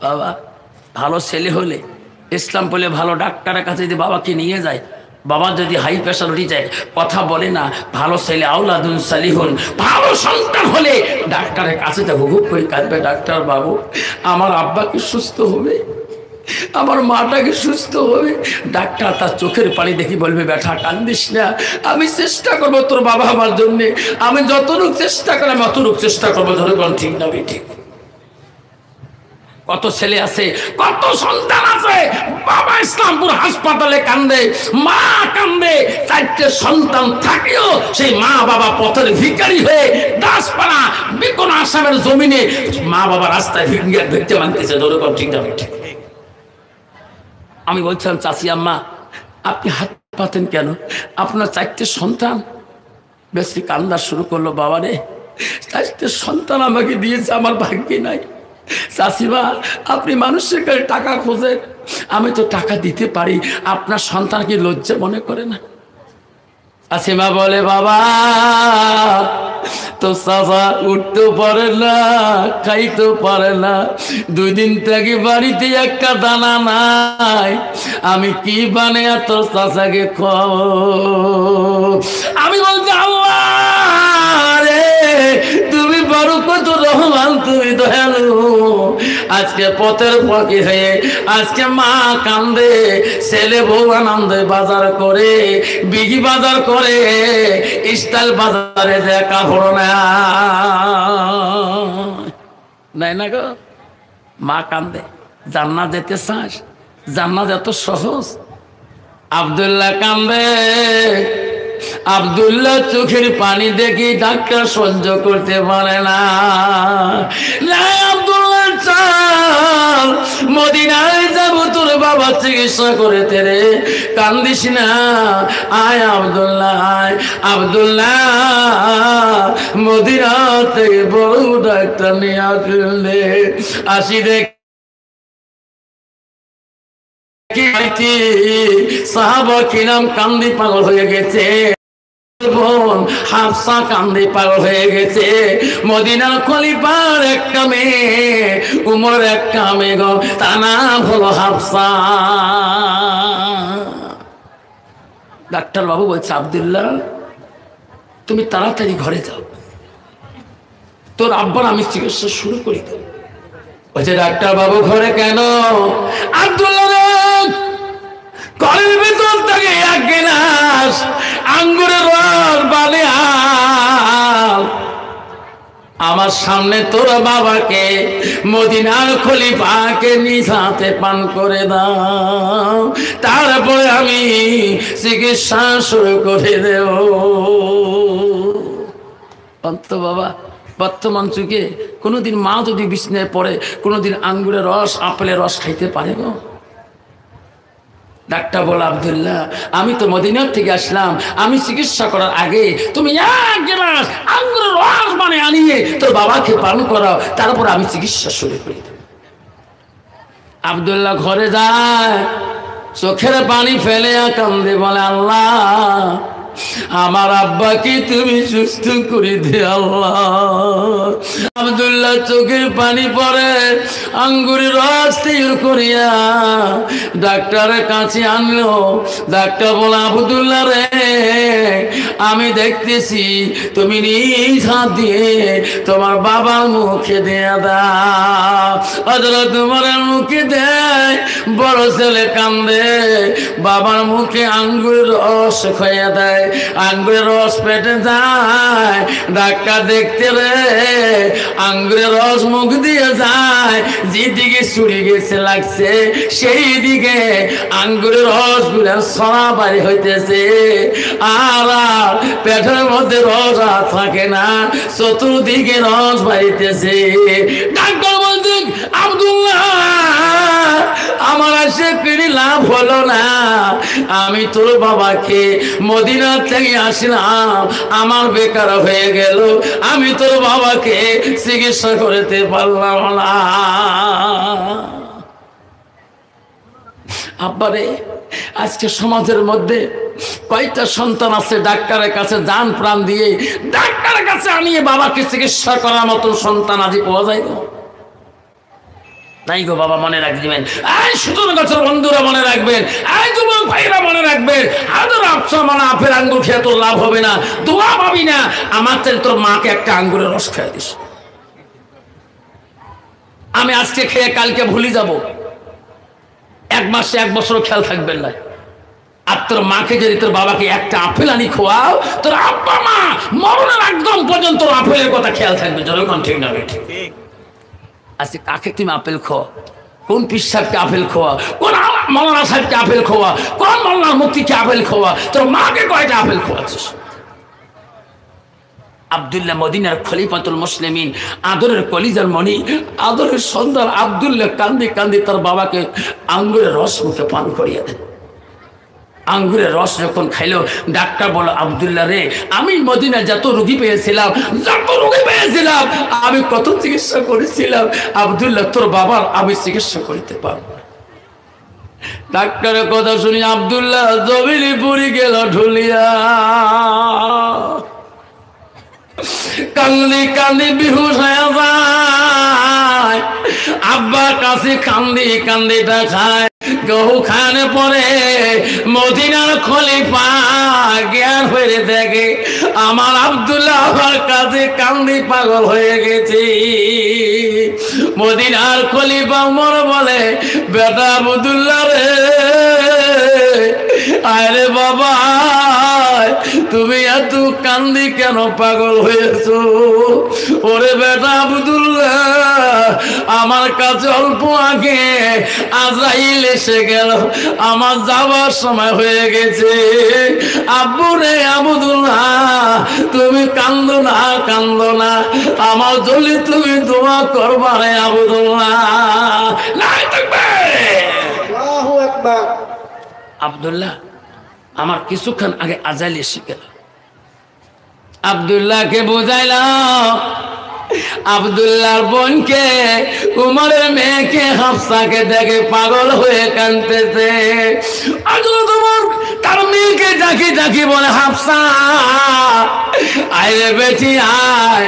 বাবা ভালো ছেলে হলে, ইসলাম বলে ভালো ডাক্তারের কাছে যদি বাবাকে নিয়ে যায়, বাবা যদি হাই প্রেশার উঠে যায়, কথা বলে না, ভালো ছেলে আওলাদুন সালিহুন, ভালো সন্তান হলে ডাক্তারের কাছে যা হুক করে কাঁদবে, ডাক্তার বাবু আমার আব্বাকে সুস্থ হবে, আমার মাটাকে সুস্থ হবে। ডাক্তার তার চোখের পানি দেখি বলবে, ব্যাটা কান্দিস না, আমি চেষ্টা করবো তোর বাবা আমার জন্য, আমি যতটুক চেষ্টা করি আমি অতটুক চেষ্টা করবো। ধরে কোন ঠিক না ঠিক? কত ছেলে আছে, কত সন্তান আছে, বাবা ইসলামপুর হাসপাতালে কান্দে, মা কান্দে, 4টে সন্তান থাকেও সেই মা বাবা পথের ভিখারি হয়ে দাসপাড়া বিকোন আসামের জমিনে মা বাবা রাস্তায় ভিক্ষে মানতেছে। ধরে কোন ঠিক না ঠিক? আমি বলছিলাম, চাচি আম্মা আপনি হাত পাতেন কেন? আপনার 4টে সন্তান। বেশি কান্দা শুরু করলো, বাবা রে 4টে সন্তান আমাকে দিয়েছে, আমার ভাগ্যে নাই। চাচিমা, আপনি মানুষের কাছে টাকা খোঁজেন, আমি তো টাকা দিতে পারি, আপনার সন্তান কি লজ্জা মনে করে না? চাচিমা বলে, বাবা তো চাচা উঠতে পারে না, খাইতে পারে না, 2 দিন থেকে বাড়িতে একটা দানা নাই, আমি কি বানিয়ে তোর চাচাকে খাওয়াবো? আমি বলছি, আল্লাহ রে তুমি বড় কত রহমান, তুমি দয়ালু। আজকে পথের পাখি হয়ে আজকে মা কান্দে, ছেলে বউ আনন্দে বাজার করে, বিগি বাজার করে, স্টাইল বাজারে দেখা ভরো নাই না গো, মা কান্দে। জান্নাত যেতে চাস? জান্নাত এত সহজ? আব্দুল্লাহ কান্দে, আব্দুল্লাহ চোখের পানি দেখি ডাক্তার সহ্য করতে পারে না। আব্দুল্লাহ চাল মদিনায় যাবো, তোর বাবা চিকিৎসা করে তেরে, কান্দিস না, আয় আব্দুল্লাহ আয়। আব্দুল্লাহ মদিনা থেকে বড় ডাক্তার নিয়ে আসলে আসি দেখ সাহাবা কিরাম কান্দি পাগল হয়ে গেছে, বোন হাফসা কান্দি পাগল হয়ে গেছে। মদিনার খলিফার একটা মেয়ে, উমরের একটা মেয়ে গো, তার নাম হলো হাফসা। ডাক্তার বাবু বলছে, আব্দুল্লাহ তুমি তাড়াতাড়ি ঘরে যাও, তোর আব্বার আমি চিকিৎসা শুরু করি। বলছে, ডাক্তার বাবু ঘরে কেন? আব্দুল্লাহ ঘরের ভিতর থেকে 1 গিলাস আঙ্গুরের রস বালে আমার সামনে তোর বাবাকে মদিনার খলিফাকে নিজ হাতে পান করে দাও, তারপরে আমি চিকিৎসা শুরু করে দেব। অন্ত বাবা বর্তমান যুগে কোনোদিন মা যদি বিছনায় পড়ে, কোনোদিন আঙ্গুরের রস আপেলের রস খাইতে পারে গো? ডাক্তার বলে, আব্দুল্লাহ আমি তো মদিনার থেকে আসলাম, আমি চিকিৎসা করার আগে তুমি 1 গ্লাস আঙ্গুরের রস মানে আনিয়ে তোর বাবাকে পান করাও, তারপর আমি চিকিৎসা শুরু করি। আব্দুল্লাহ ঘরে যায়, চোখের পানি ফেলে কান্দে, বলে, আল্লাহ আমার আব্বাকে তুমি সুস্থ করে দে আল্লাহ। আব্দুল্লাহ চোখের পানি পড়ে, আঙ্গুরের রস তৈরি করিয়া ডাক্তারের কাছে আনলো। ডাক্তার বলে, আব্দুল্লাহ রে, আমি দেখতেছি তুমি নিজ হাত দিয়ে তোমার বাবার মুখে দেয়া দাও। হযরত ওমরের মুখে দেয়, বড় ছেলে কান্দে, বাবার মুখে আঙ্গুরের রস খাইয়া দেয়। আঙ্গুরের রস পেটে যায়, ডাক্তার দেখতে রে আঙ্গুরের রস মুখ দিয়ে যায়, যেদিকে চুরি গেছে লাগছে সেই দিকে আঙ্গুরের রস গুলা সরা বাড়ি হইতেছে। আর পেটের মধ্যে রস আর থাকে না, চতুর্দিকে রস বাড়িতেছে। ডাক্তার বলছে, আব্দুল্লাহ আমার আসে কিনে লাভ হলো না, আমি তোর বাবাকে মদিনা থেকে আসলাম, আমার বেকার হয়ে গেল, আমি তোর বাবাকে চিকিৎসা করতে পারলাম না। আব্বারে, আজকে সমাজের মধ্যে কয়টা সন্তান আছে ডাক্তারের কাছে জান প্রাণ দিয়ে ডাক্তারের কাছে আনিয়ে বাবাকে চিকিৎসা করার মতো সন্তান আজ পাওয়া যায় না? নাই গো বাবা, মনে রাখবেন। এই সুতরাং গাছের বন্ধুরা মনে রাখবেন, এই যুবক ভাইরা মনে রাখবেন, হাজার আপসা মানে আপেল আঙ্গুর খেয়ে তোর লাভ হবে না, দোয়া পাবি না। আমার থেকে তোর মাকে একটা আঙ্গুরের রস খেয়ে দিস। আমি আজকে খেয়ে কালকে ভুলে যাব, এক মাসে এক বছর খেয়াল থাকবেন না। আর তোর মাকে যদি তোর বাবাকে একটা আপেল আনি খোয়াও, তোর আব্বা মা মরণের একদম পর্যন্ত আপেলের কথা খেয়াল থাকবে। জনগণ ঠিক না? ঠিক। আজকে কাকে তুমি আপেল খোয়া? কোন পীর সাহেবকে আপেল খোয়া? কোন মৌলানা সাহেবকে আপেল খোয়া? কোন মৌলানার মুক্তিকে আপেল খোয়া? তোর মাকে কয়টা আপেল খোয়াচ্ছিস? আব্দুল্লাহ মদিনার খলিফাতুল মুসলিমিন, আদরের কলিজার মণি, আদরের সন্তান আব্দুল্লাহ কান্দি কান্দি তার বাবাকে আঙ্গুরের রস মুখে পান করিয়ে দেয়। আঙ্গুরের রস যখন খাইলো, ডাক্তার বলো, আব্দুল্লাহ রে, আমি মদিনায় যত রোগী পেয়েছিলাম আমি কত চিকিৎসা করেছিলাম, আব্দুল্লাহ তোর বাবার আমি চিকিৎসা করতে পারবো না। ডাক্তারের কথা শুনি আব্দুল্লাহ জমিনে পড়ে গেল ঢুলিয়া, কান্দি কান্দি বেহুশ হয়ে যায়। আব্বার কাছে কান্দি কান্দি দেখায়, গহু খানে পরে মদিনার খলিফা জ্ঞান হয়ে দেখে আমার আব্দুল্লাহ আমার কাছে কান্দি পাগল হয়ে গেছি। মদিনার খলিফা ওমর বলে, বেটা আব্দুল্লাহ রে, আরে বাবা তুমি এত কান্দি কেন পাগল হয়েছো? ওরে বেটা আব্দুল্লাহ, আমার কাছে অল্প আগে আজরাইল এসে গেল, আমার যাবার সময় হয়ে গেছে। আব্বু রে আব্দুল্লাহ, তুমি কান্দো না, কান্দো না, আমার জন্য তুমি দোয়া করবা রে আব্দুল্লাহ। আল্লাহু আকবার। আব্দুল্লাহ আমার কিছুক্ষণ আগে আজাইল এসে গেল, আব্দুল্লাহকে বোঝাইলাম, আব্দুল্লাহর বোনকে, উমরের মেয়েকে, হাফসাকে দেখে পাগল হয়ে কাঁদতেছে। তোমার তার মেয়েকে ডাকি ডাকি বলে, হাফসা আয় বেটি আয়,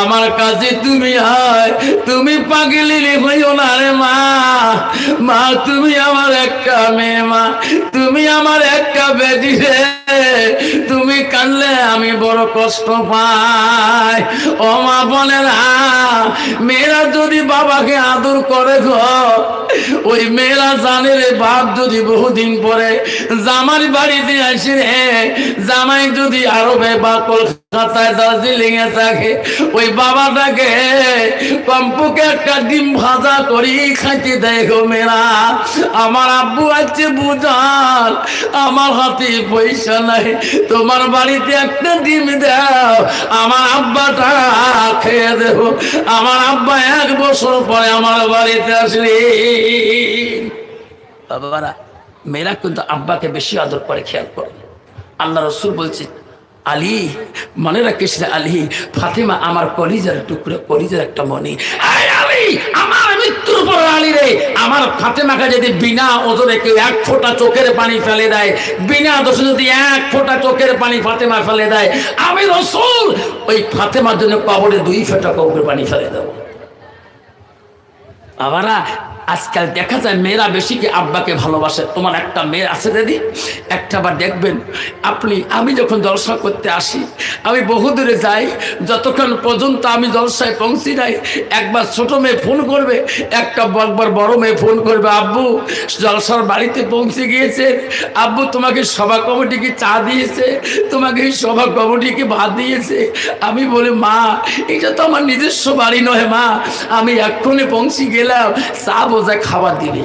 আমার কাছে তুমি আয়, তুমি পাগলি হইও না রে মা, মা তুমি আমার একটা মেয়ে, মা তুমি আমার একটা বেটি রে, তুমি কাঁদলে আমি বড় কষ্ট পাই। ও মা বলে না, মেয়েরা যদি বাবাকে আদর করে গো, ওই মেয়েরা জানে রে বাপ যদি বহুদিন পরে জামাই বাড়িতে আসে রে, জামাই যদি আরবে বা কলকাতায় দার্জিলিং এ থাকে, ওই বাবাটাকে কমপক্ষে একটা ডিম ভাজা করি খাইতে দেয় গো মেয়েরা। আমার আব্বু আছে বুঝান, আমার হাতে পয়সা নাই, তোমার বাড়িতে একটা ডিম দাও, আমার আব্বাটা খেয়ে দেব। আমার আব্বা 1 বছর পরে আমার বাড়িতে আসলি। বাবারা, মেয়েরা কিন্তু আব্বাকে বেশি আদর করে, খেয়াল করে। আল্লাহ রসুল বলছে, আলী মনে রাখিস না, আলী ফাতেমা আমার কলিজার টুকরো, কলিজার একটা মনি। আলী আমার মৃত্যুর পর আলী বলি রে, আমার ফাতেমাকে যদি বিনা ওজনে কেউ এক ফোঁটা চোখের পানি ফেলে দেয়, বিনা দোষে যদি এক ফোঁটা চোখের পানি ফাতেমা ফেলে দেয়, আমি রাসূল ওই ফাতেমার জন্য কবরে 2 ফোঁটা চোখের পানি ফেলে দেবো। বাবারা, আজকাল দেখা যায় মেয়েরা বেশি কি আব্বাকে ভালোবাসে। তোমার একটা মেয়ে আছে দিদি, একটা বার দেখবেন আপনি, আমি যখন জলসা করতে আসি, আমি বহু দূরে যাই, যতক্ষণ পর্যন্ত আমি জলসায় পৌঁছি নাই, একবার ছোট মেয়ে ফোন করবে, একবার বড় মেয়ে ফোন করবে, আব্বু জলসার বাড়িতে পৌঁছে গিয়েছে, আব্বু তোমাকে সভা কমিটি কি চা দিয়েছে, তোমাকে সভা কমিটি কি ভাত দিয়েছে। আমি বলি মা, এটা তো আমার নিজস্ব বাড়ি নয় মা, আমি এক্ষুনি পৌঁছে গেলাম, চা বোঝায় খাবার দিবে।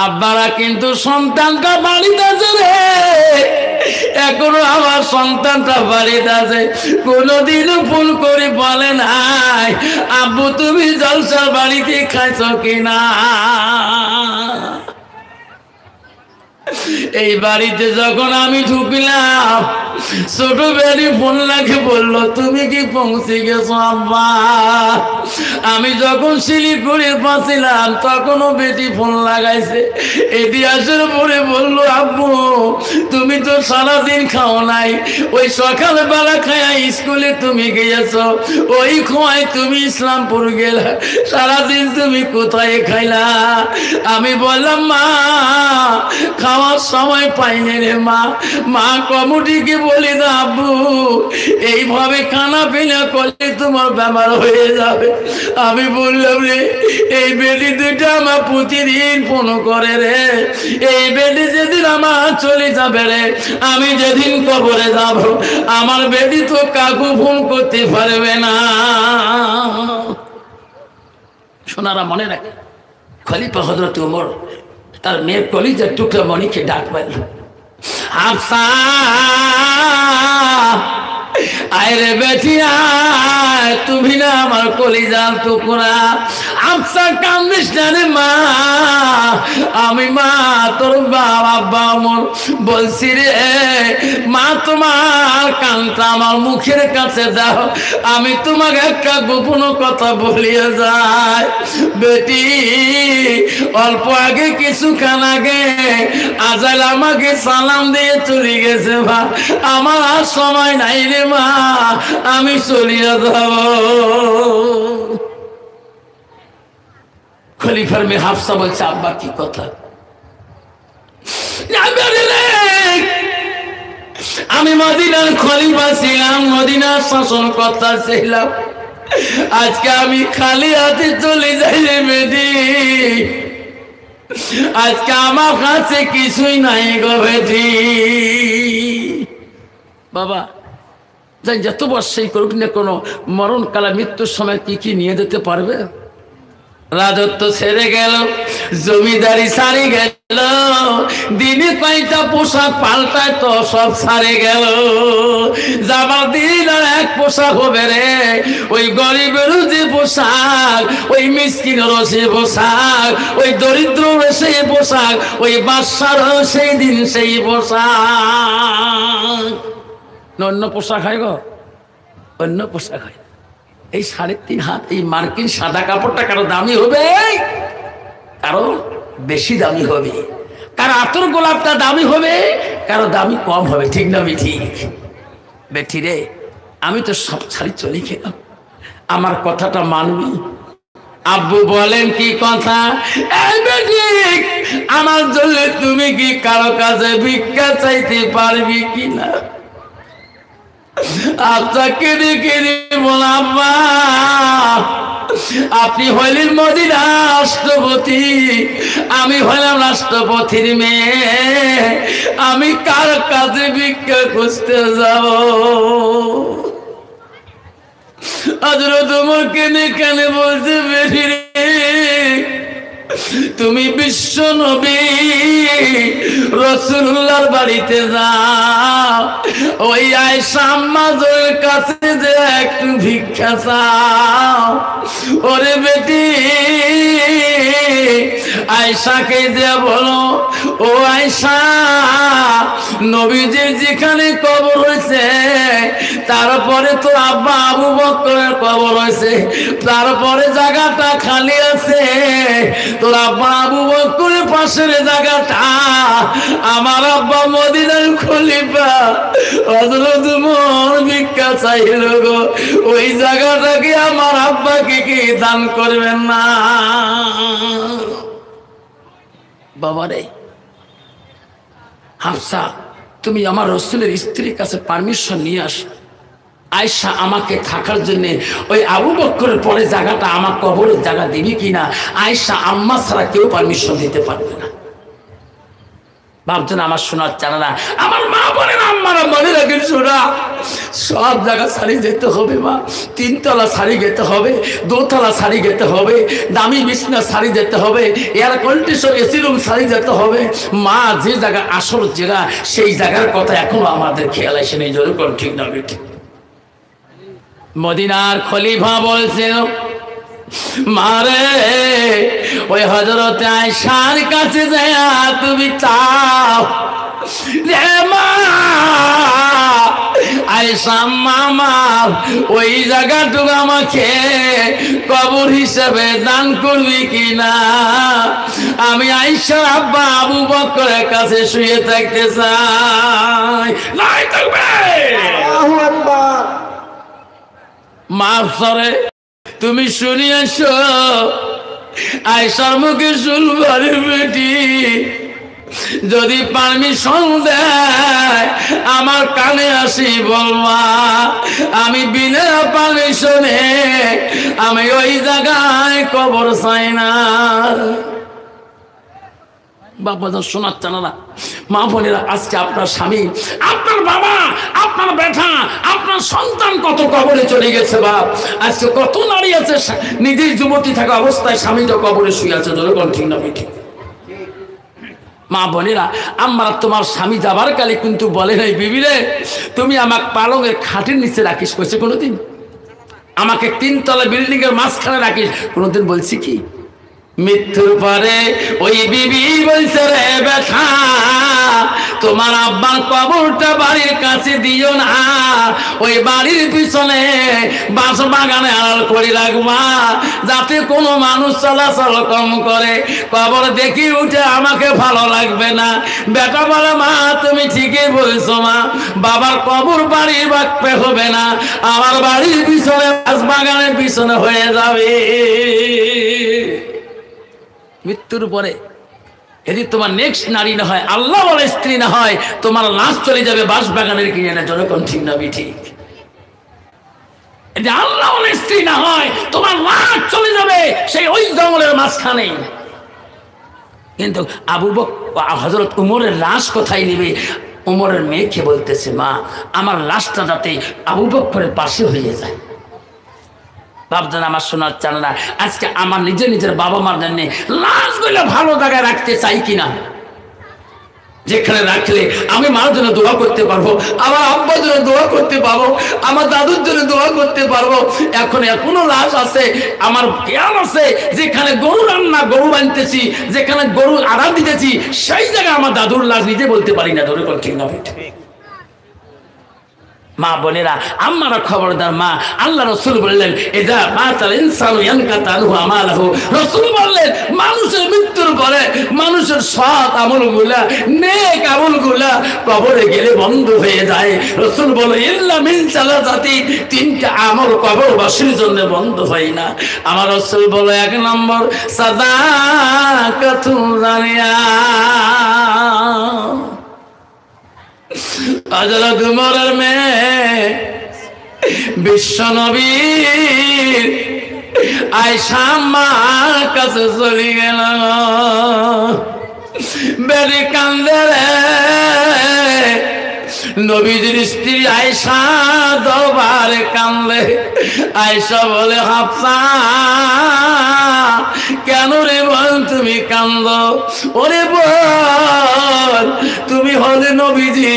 আব্বারা কিন্তু সন্তানটা বাড়িতে আছে রে, এখনো আমার সন্তানটা বাড়িতে আছে, কোনোদিনও ফোন করে বলে নাই আব্বু তুমি জলসার বাড়িতে খাইছো কিনা। এই বাড়িতে যখন আমি ঢুকলাম, ছোট বেটি ফোন লাগে বললো তুমি কি পৌঁছে গেছো আব্বা। আমি যখন শিলিগুড়ি পাচ্ছিলাম তখনও বেটি ফোন লাগাইছে, ইতিহাসের পরে বললো আব্বু তুমি তো সারাদিন খাও নাই, ওই সকালবেলা খায়া স্কুলে তুমি গিয়েছো, ওই খোয়ায় তুমি ইসলামপুর গেলা, সারাদিন তুমি কোথায় খাইলা। আমি বললাম মা খাওয়ার সময় পাইনি রে মা। মা কমিটিকে বলি না আব্বু এইভাবে খানা পিনা করলে তোমার বেমার হয়ে যাবে। আমি বললাম রে, এই বেটি দুইটা আমার প্রতিদিন ফোন করে রে, এই বেটি যেদিন আমার চলে যাবে রে, আমি যেদিন কবরে যাব, আমার বেটি তো কাকু ফোন করতে পারবে না। সোনারা মনে রাখে, খলিফা হযরত ওমর তার মেয়ের কলিজার টুকরা মনিকে ডাক মারল, হাফসা আয় রে বেটি আয়, তুমি না আমার কলিজার টুকরা। হাফসা কান্দিস না রে মা, আমি মা তোর বাবা ওমর বলছি রে মা, তোমার কানটা আমার মুখের কাছে দাও, আমি তোমাকে একটা গোপন কথা বলিয়ে যাই। বেটি অল্প আগে কিছুক্ষণ আগে আজাল আমাকে সালাম দিয়ে চলে গেছে মা, আমার আর সময় নাই রে মা, আমি চলিয়ে যাব। খলিফার মেয়ে হাফসা বলছে আব্বা কি কথা। আমি মদিনার খলিফা ছিলাম, মদিনার শাসন কর্তা ছিলাম, আজকে আমি খালি হাতে চলে যাই রে বেটি, আজকে আমার কাছে কিছুই নাই গো বেটি। বাবা যাই যত বর্ষই করুক না, কোনো মরণকালে মৃত্যুর সময় কি কি নিয়ে যেতে পারবে? রাজত্ব ছেড়ে গেল, জমিদারি ছাড়ে গেল, দিনে কয়টা পোশাক পাল্টায় তো সব ছাড়ে গেল। যাবার দিন আর এক পোশাক হবে রে, ওই গরিবেরও যে পোশাক, ওই মিসকিনেরও সে পোশাক, ওই দরিদ্রেরও সেই পোশাক, ওই বাদশারও সেই দিন সেই পোশাক। অন্য পোশাক হয় গো, অন্য পোশাক হয়। এই 3.5 হাত এই মার্কিন সাদা কাপড়টা কারো দামি হবে, কারো বেশি দামি হবে, কারো আতর গোলাপটা দামি হবে, কারো দামি কম হবে, ঠিক না বেঠি? বেঠি রে, আমি তো সব ছাড়ি চলে গেলাম, আমার কথাটা মানবি? আব্বু বলেন কি কথা? এই বেটি আমার জন্য তুমি কি কারো কাছে ভিক্ষা চাইতে পারবি কিনা? আপনাকে দেখে বলাম্মা আপনি হইলেন মদিনা রাষ্ট্রপতি, আমি হইলাম রাষ্ট্রপতির মেয়ে, আমি কার কাছে ভিক্ষা খুঁজতে যাব? হযরত ওমর কেনে কেনে বলছে বেটি রে, তুমি বিশ্ব নবী রাসূলুল্লাহর বাড়িতে যাও, ওই আয়েশা আম্মাদের কাছে যে একটু ভিক্ষা চাও। ওরে বেটি আয়েশাকে দিয়ে বলো, ও আয়েশা, নবীজির যেখানে কবর হয়েছে তারপরে তো আব্বা আবু বকরের কবর হয়েছে, তারপরে জায়গাটা খালি আছে, তোর আব্বা আবু বকরের পাশের জায়গাটা আমার আব্বা মদিনার খলিফা হযরত ওমর ভিক্ষা চাইল গো, ওই জায়গাটাকে আমার আব্বাকে কি দান করবেন না? বাবারে হাফসা, তুমি আমার রাসূলের স্ত্রীর কাছে পারমিশন নিয়ে আসো, আয়েশা আমাকে থাকার জন্য ওই আবু বকরের পরে জায়গাটা আমার কবরের জায়গা দিবি কিনা? আয়েশা আম্মা ছাড়া কেউ পারমিশন দিতে পারবে না। ভাবছেন আমার শোনার জানা না, আমার মা বলেন আম্মারা মনে রাখেন, শোনা সব জায়গা শাড়ি যেতে হবে মা, 3 তলা শাড়ি যেতে হবে, 2 তলা শাড়ি যেতে হবে, দামি বিছনা শাড়ি যেতে হবে, air condition AC room sari যেতে হবে। মা যে জায়গা আসল জায়গা সেই জায়গার কথা এখনো আমাদের খেয়াল আসে নেই। জোর কোন ঠিক না বেঠিক? মদিনার খলিফা বলছিল, মারে ওই হযরত আয়েশার কাছে যায়া তুমি চাও রে মা, আয়েশা মামা ওই জায়গাটুকু আমাকে কবর হিসেবে দান করবি কিনা? আমি আয়েশার আব্বা আবু বকরের কাছে শুয়ে থাকতে চাই। নাই থাকবে আল্লাহু আকবার। মাফ করে তুমি শুনিয়েছো আয়েশার মুখে শুনবারে বেটি, যদি পারমিশন দেয় আমার কানে আসি বলবা, আমি বিনা পারমিশনে আমি ওই জায়গায় কবর চাই না। বাবা শোনার চানা না, মা বোনেরা, আজকে আপনার স্বামী, আপনার বাবা, আপনার বেটা, আপনার সন্তান কত কবরে চলে গেছে। বাপ, আজকে কত নারী আছে নিজের যুবতী থাকা অবস্থায় স্বামীটা কবরে শুয়ে আছে। যেরকম ঠিক না ঠিক? মা বোনেরা, আমরা তোমার স্বামী যাবার কালে কিন্তু বলে নাই, বিবি রে তুমি আমাকে পালঙের খাটের নিচে রাখিস, কইছে কোনোদিন? আমাকে 3 তলা বিল্ডিং এর মাঝখানে রাখিস কোনোদিন বলছি কি? মৃত্যুর পরে ওই বিবি বলছে, রে বেটা তোমার আব্বার কবরটা বাড়ির কাছে দিও না, ওই বাড়ির পিছনে বাঁশ বাগানে আড়াল করে রাখবা, যাতে কোনো মানুষ চলাচল কম করে, কবর দেখি উঠে আমাকে ভালো লাগবে না। বেটা বলে, মা তুমি ঠিকই বলছো মা, বাবার কবর বাড়ির বাক্পে হবে না, আমার বাড়ির পিছনে বাঁশ বাগানের পিছনে হয়ে যাবে। মৃত্যুর পরে যদি তোমার নেক্সট নারী না হয়, আল্লাহ বলে স্ত্রী না হয়, তোমার লাশ চলে যাবে বাঁশবাগানের কিনারে। জনগণ ঠিক না ঠিক? যদি আল্লাহ বলে স্ত্রী না হয়, তোমার লাশ চলে যাবে সেই ওই জঙ্গলের মাঝখানে। কিন্তু আবু বকর হযরত উমরের লাশ কোথায় নেবে? উমরের মেয়েকে বলতেছে, মা আমার লাশটা যাতে আবু বকরের পাশে হয়ে যায়। বাপজান আমার শোনার চান না, আজকে আমার নিজের বাবা মার জন্য লাশগুলো ভালো জায়গায় রাখতে চাই কিনা? যেখানে রাখলে আমি মার জন্য দোয়া করতে পারবো, আমার আব্বার জন্য দোয়া করতে পারবো, আমার দাদুর জন্য দোয়া করতে পারবো। এখনো লাশ আছে, আমার খেয়াল আছে, যেখানে গরু রান্না গরু বানতেছি, যেখানে গরু আড়াল দিতেছি, সেই জায়গায় আমার দাদুর লাশ নিজে বলতে পারি না। ধরে কোন ঠিক না? মা বোনেরা, আমারা খবরদার মা। আল্লাহ রাসূল বললেন, এজা মাতাল ইনসানু ইয়ানকাতা আনহু আমালহু, রাসূল বললেন মানুষের মৃত্যুর পরে মানুষের সৎ আমলগুলা, নেক আমলগুলা কবরে গেলে বন্ধ হয়ে যায়। রাসূল বলে, ইল্লা মিন সালাসাতি, 3টা আমল কবরবাসীর জন্য বন্ধ হয় না। আমার রাসূল বলে, 1 নম্বর সাদাকাতুন জারিয়া। হযরত উমরের মেয়ে বিশ্ব নবীর আয়েশা আম্মার কাছে চলে গেল, বেড়ে কান্দে রে। নবীজির স্ত্রী আয়েশা দরবারে কান্দে। আয়েশা বলে, হাফসা কেন রে বল তুমি কান্দ? ওরে বল আমার, তুমি হলে নবীজি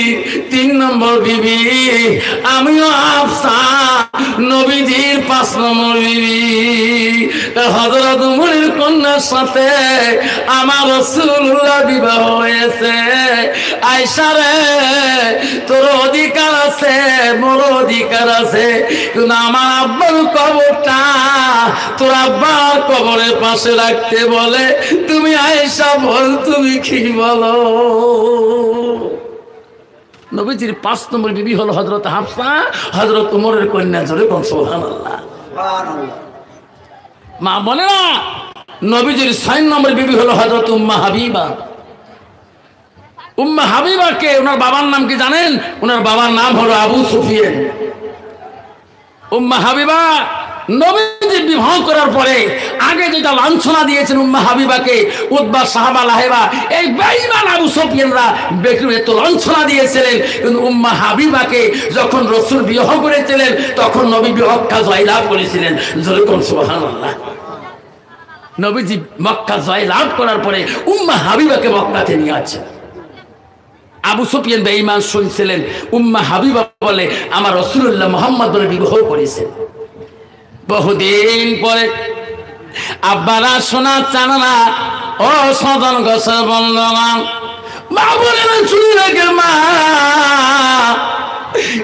3 নম্বর বিবি, আমিও হাফসা নবীজির 5 নম্বর বিবি। হযরত উমরের কন্যার সাথে আমার রাসূলুল্লাহ বিবাহ হয়েছে। আয়েশা রে, তোর অধিকার আছে, মোর অধিকার আছে, কিন্তু আমার আব্বার কবরটা তোর আব্বার কবরের পাশে রাখতে বলে। তুমি আয়েশা বল, তুমি কি বলো? নবীজির 5 নম্বর বিবি হলো হযরত হাফসা, হযরত উমরের কন্যা। জোরে কোন সুবহানাল্লাহ। মা বলে না, নবীজির 6 নম্বর বিবি হলো হযরত উম্মে হাবিবা। উম্মে হাবিবাকে ওনার বাবার নাম কি জানেন? ওনার বাবার নাম হলো আবু সুফিয়ান। উম্মে হাবিবা নবীজি বিবাহ করার পরে আগে যেটা লাঞ্ছনা দিয়েছেন উম্মে হাবিবাকে, উতবা, সাহাবা, লাহেবা, এই বেঈমান আবু সুফিয়ানরা এত লাঞ্ছনা দিয়েছিলেন। কিন্তু উম্মে হাবিবাকে যখন রাসূল বিবাহ করেছিলেন তখন নবী মক্কা জয়লাভ করেছিলেন। জোরে কোন সুবহানাল্লাহ। নবীজি মক্কা জয়লাভ করার পরে উম্মে হাবিবাকে মক্কাতে নিয়ে আসছেন। আবু সুফিয়ান বেঈমান শুনছিলেন উম্মে হাবিবা বলে আমার রাসূলুল্লাহ মুহাম্মদ বলে বিবাহ করেছেন। বহুদিন পরে আব্বারা শোনা চানা ও সদন গোসল বন্ধমান মা বলে না, শুনে রাখে মা,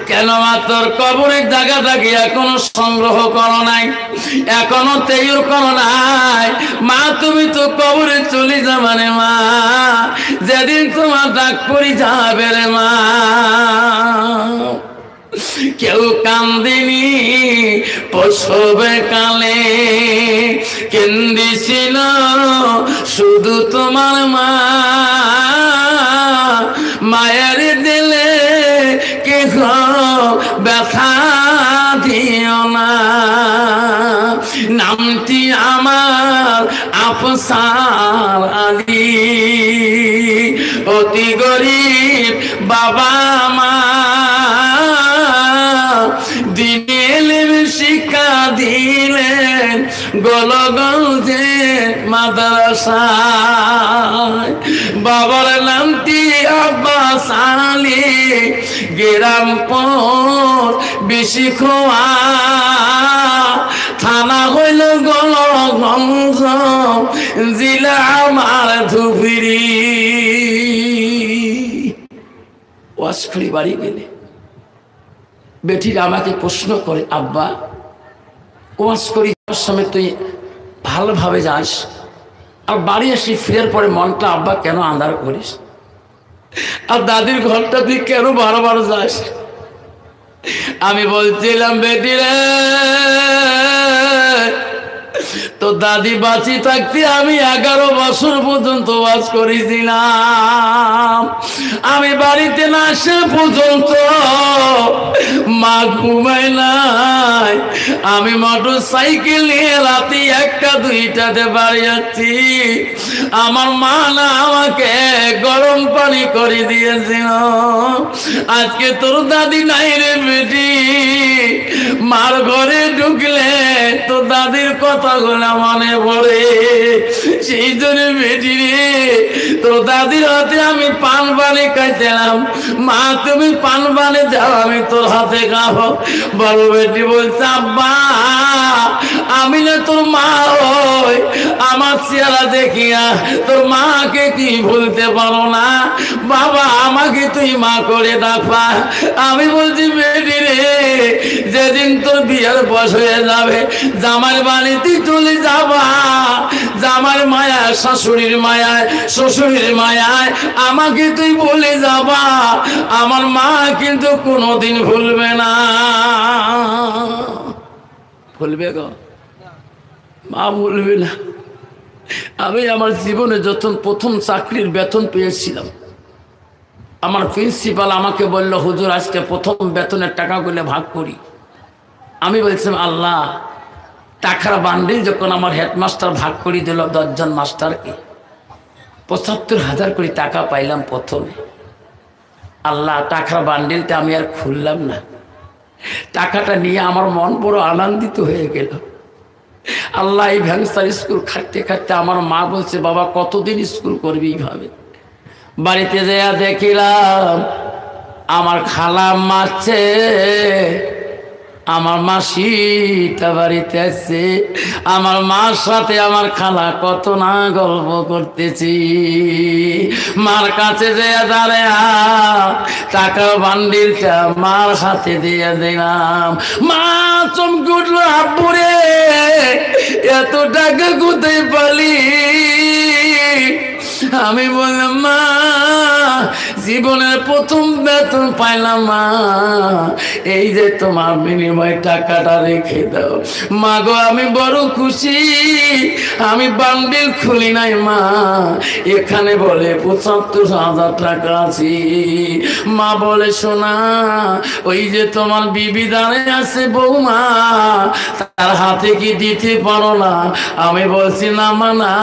কেন মা তোর কবরের জায়গাটা কি এখনো সংগ্রহ করো নাই, এখনো তৈরি করো নাই? মা তুমি তো কবরে চলে যাবে রে মা, যেদিন তোমার ডাক পড়ি যাবে রে মা। কেউ কান্দিনি প্রসবে কালে, কেন্দিছিল শুধু তোমার মা। মায়ের দিলে কেহ ব্যথা দিও না, নামটি আমার আফসার আলী। অতি গরিব বাবা মা, দিনে শিক্ষা দিলেন গোলগঞ্জে মাদ্রাসায়। বাবার নামটি আব্বাস আলী, গ্রামপুর বিশিখোয়া, থানা হইল গোলগঞ্জ, জেলা আমার ধুবড়ি। ওয়াসখড়ি বাড়ি গেলে বেটিরা আমাকে প্রশ্ন করে, আব্বা ওয়াজ করি সময় তুই ভালোভাবে যাস, আর বাড়ি আসি ফিরের পরে মনটা আব্বা কেন আন্ধার করিস, আর দাদির ঘরটা তুই কেন বারবার যাস? আমি বলছিলাম বেটিরে, তো দাদি বাঁচি থাকতে আমি 11 বছর পর্যন্ত ওয়াজ করেছিলাম। আমি বাড়িতে না আসা পর্যন্ত মা ঘুমায় নাই। আমি মোটর সাইকেল নিয়ে রাতে 1টা 2টাতে বাড়ি যাচ্ছি। আমার মা না আমাকে গরম পানি করে দিয়েছিল। আজকে তোর দাদি নাই রে বেটি, মার ঘরে ঢুকলে তো দাদির কথাগুলো মনে পড়ে। সেই জন্য বেটি রে, তোর দাদির হাতে আমি পান পানি খাইছিলাম। মা তুমি পান পানি দাও, আমি তোর হাতে খাবো। বড় বেটি বলছে, আব্বা আমি না তোর মা হই, আমার চেহারা দেখিয়া তোর মাকে কি ভুলতে পারো না? বাবা আমাকে তুই মা করে ডাকবা। আমি বলছি বেটি রে, যেদিন তোর বিয়ের বয়স হয়ে যাবে, জামাই বাড়িতে চলে যাবা, জামার মায়ায়, শাশুড়ির মায়ায়, শ্বশুরের মায়ায় আমাকে তুই বলে যাবা। আমার মা কিন্তু কোনোদিন ভুলবে না। ভুলবে গো? মা ভুলবে না। আমি আমার জীবনে যখন প্রথম চাকরির বেতন পেয়েছিলাম, আমার প্রিন্সিপাল আমাকে বলল, হুজুর আজকে প্রথম বেতনের টাকাগুলো ভাগ করি। আমি বলছিলাম, আল্লাহ টাকার বান্ডিল যখন আমার হেডমাস্টার ভাগ করে দিল 10 জন মাস্টারকে, 75,000 করে টাকা পাইলাম প্রথমে। আল্লাহ টাকার বান্ডিলটা আমি আর খুললাম না। টাকাটা নিয়ে আমার মন বড় আনন্দিত হয়ে গেল। আল্লাহ এই ভ্যাংসার স্কুল খাটতে খাটতে আমার মা বলছে, বাবা কতদিন স্কুল করবি এইভাবে? বাড়িতে যেয়া দেখিলাম আমার খালা মারছে, আমার মাসিটা বাড়িতে আসছে। আমার মার সাথে আমার খালা কত না গল্প করতেছি। মার কাছে যেয়ে দাঁড়ায়া টাকার বান্ডিলটা মার হাতে দিয়ে দিলাম। মা চমকে উঠলো, আব্বুরে এত টাকা কোথায় পালি? আমি বললাম, মা জীবনের প্রথম বেতন পাইলাম মা, এই যে তোমার বিনিময়ে টাকাটা রেখে দাও। মা গো আমি বড় খুশি, আমি বান্ডিল খুলি নাই মা, এখানে বলে ৭৫,০০০ টাকা আছে। মা বলে, শোনা ওই যে তোমার বিবি দাঁড়িয়ে আছে বৌমা, তার হাতে কি দিতে পারো না? আমি বলছি, না মা না,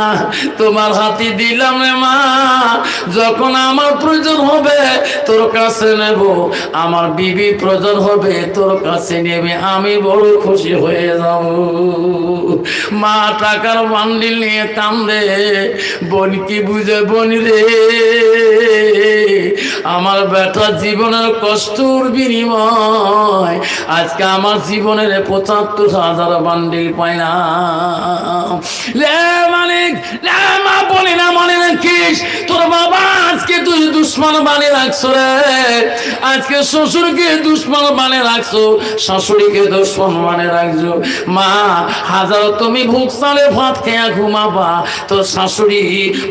তোমার হাতে দিলাম রে মা, যখন আমার প্রয়োজন হবে তোর কাছে নেব, আমার বিবি প্রয়োজন হবে তোর কাছে নেবে, আমি বড় খুশি হয়ে যাব। মা টাকার বান্ডিল নিয়ে কান্দে। বোন কি বুঝে? বোন রে, আমার বেটা জীবনের কষ্টর বিনিময় আজকে আমার জীবনের ৭৫,০০০ বান্ডিল পাইলাম। লে মালিক, লে মা বলি না মনে রাখিস, তোর বাবা আজকে তুই দুশ্মন বানিয়ে রাখছো রে। আজকে শ্বশুরকে দুশ্মন বানিয়ে রাখছো, শাশুড়িকে দুশ্মন বানিয়ে রাখছো। মা হাজার তুমি ভুক চালে ভাত খেয়া ঘুমাবা, তোর শাশুড়ি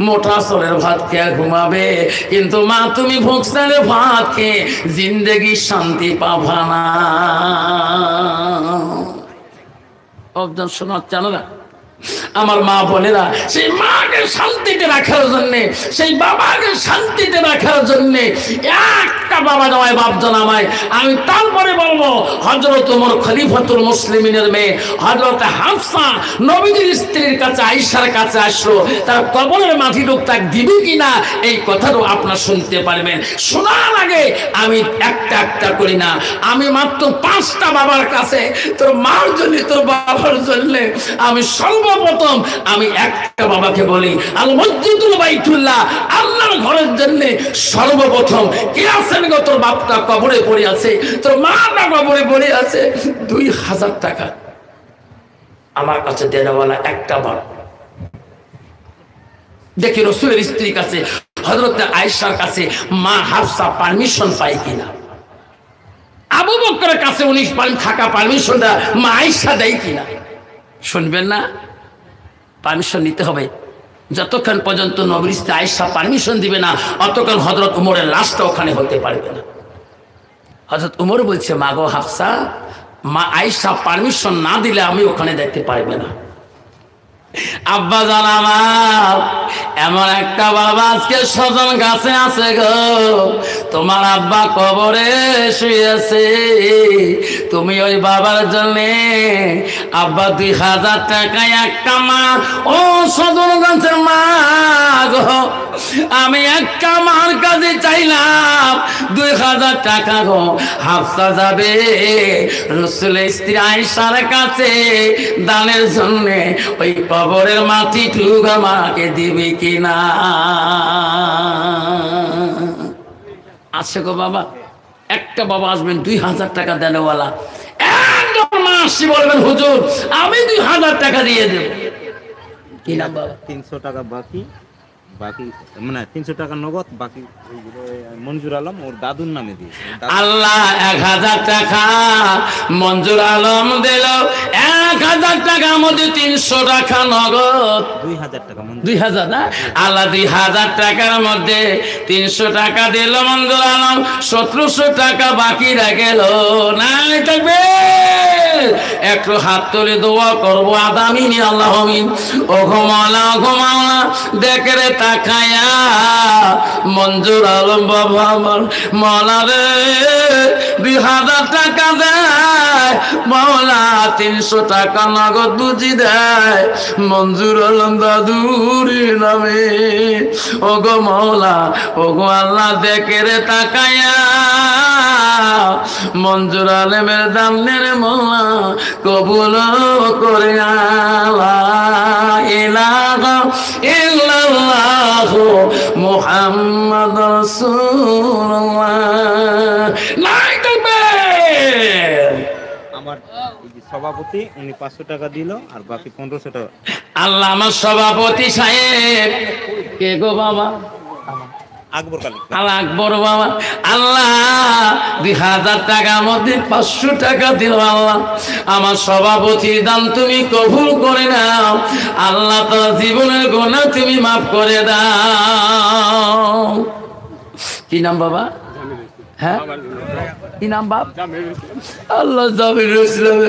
মোটা চালের ভাত খেয়া ঘুমাবে, কিন্তু মা তুমি ভুক চালে ভাত খেয়ে জিন্দেগি শান্তি পাবা না। অবদান শোনার জানা আমার মা বোনেরা, সেই মাকে শান্তিতে রাখার জন্য, সেই বাবাকে শান্তিতে রাখার জন্য একটা বাবা জামাই বাপ জামাই। আমি তারপরে বলবো, হযরত ওমর খলিফাতুল মুসলিমিনের মেয়ে হযরত হাফসা নবীজির স্ত্রীর কাছে আয়েশার কাছে আসলো, তার কবরের মাটিটুক তাক দিবে কিনা এই কথাটাও আপনারা শুনতে পারবেন। শোনার আগে আমি একটা একটা করি না, আমি মাত্র 5টা বাবার কাছে, তোর মার জন্য তোর বাবার জন্য আমি সর্বপ্রথম আমি একটা বাবাকে বলি, আল মসজিদুল বাইতুল্লাহ, আল্লাহর ঘরের জন্য সর্বপ্রথম কে আছেন গো? তোর বাপটা কবরে পড়ে আছে, তোর মাটা কবরে পড়ে আছে। ২,০০০ টাকা আমার কাছে দেনওয়ালা একটা বাপ। দেখি রাসূলের স্ত্রীর কাছে হযরত আয়েশার কাছে মা হাফসা পারমিশন পায় কিনা। আবু বকরের কাছে 19 পার্ম থাকা পারমিশনটা মা আয়েশা দেয় কিনা। শুনবেন না, পারমিশন নিতে হবে। যতক্ষণ পর্যন্ত নবীর স্ত্রী আয়েশা পারমিশন দিবে না, অতক্ষণ হযরত উমরের লাশটা ওখানে হতে পারবে না। হযরত উমর বলছে, মা গো হাফসা, মা আয়েশা পারমিশন না দিলে আমি ওখানে দেখতে পারবে না। আব্বা জানামা, এমন একটা বাবা আজকে স্বজন কাছে আছে গো, তোমার আব্বা কবরে শুয়েছে, তুমি ওই বাবার জন্য আব্বা ২,০০০ টাকায় একটা মা, ও স্বজন গাছের মা গো, আমি একটা মার কাছে চাইলাম ২,০০০ টাকা গো। হাফসা যাবে রাসূলের স্ত্রী আয়েশার কাছে দানের জন্য, ওই কবরের মাটি টুক আমাকে দিবে কিনা। আছে গো বাবা, একটা বাবা আসবেন ২,০০০ টাকা দেনওয়ালা, একজন মা আসি বলবেন, হুজুর আমি ২,০০০ টাকা দিয়ে দেব। কি নাম বাবা? ৩০০ টাকা বাকি, বাকি মানে ৩০০ টাকা নগদ, বাকি মঞ্জুর আলম ওর দাদুর নামে দিয়ে। আল্লাহ ১,০০০ টাকা মঞ্জুর আলম দিল, ১,০০০ টাকার মধ্যে ৩০০ টাকা নগদ, ২,০০০ টাকা ২,০০০ না আল্লাহ ২,০০০ টাকার মধ্যে ৩০০ টাকা দিল মঞ্জুর আলম, ১৭০০ টাকা বাকি গেল। নাই থাকবে একটু হাত তুলে দোয়া করবো, আদামিন আল্লাহ আমিন। ও ঘুমালা ঘুমালা দেখে রে তাকায়া মঞ্জুর আলম বাবা আমার, মৌলা রে ২,০০০ টাকা দেয়, মৌলা ৩০০ টাকা নগদ বুঝি দেয় মঞ্জুর আলম দাদুর নামে। ও গো মৌলা, ও গো আল্লাহ দেখে রে তাকায়া মঞ্জুর আলমের দাম নে মৌলা কবুল করে। আল্লাহ ইলাহা ইল্লাল্লাহু মুহাম্মদ রাসূলুল্লাহ। নাই তাকবীর। আমার এই যে সভাপতি উনি 500 টাকা দিল আর বাকি 1500 টাকা। আল্লাহ আমার সভাপতি সাহেব কে গো বাবা? আকবর কালী। আল্লাহ আকবর বাবা। আল্লাহ 2000 টাকার মধ্যে 500 টাকা দিল। আল্লাহ আমার সভাপতির দান তুমি কবুল করে নাও। আল্লাহ তার জীবনের গুনাহ তুমি মাফ করে দাও। কি নাম বাবা? হ্যাঁ কি নাম বাপ? আল্লাহ জামির ইসলাম।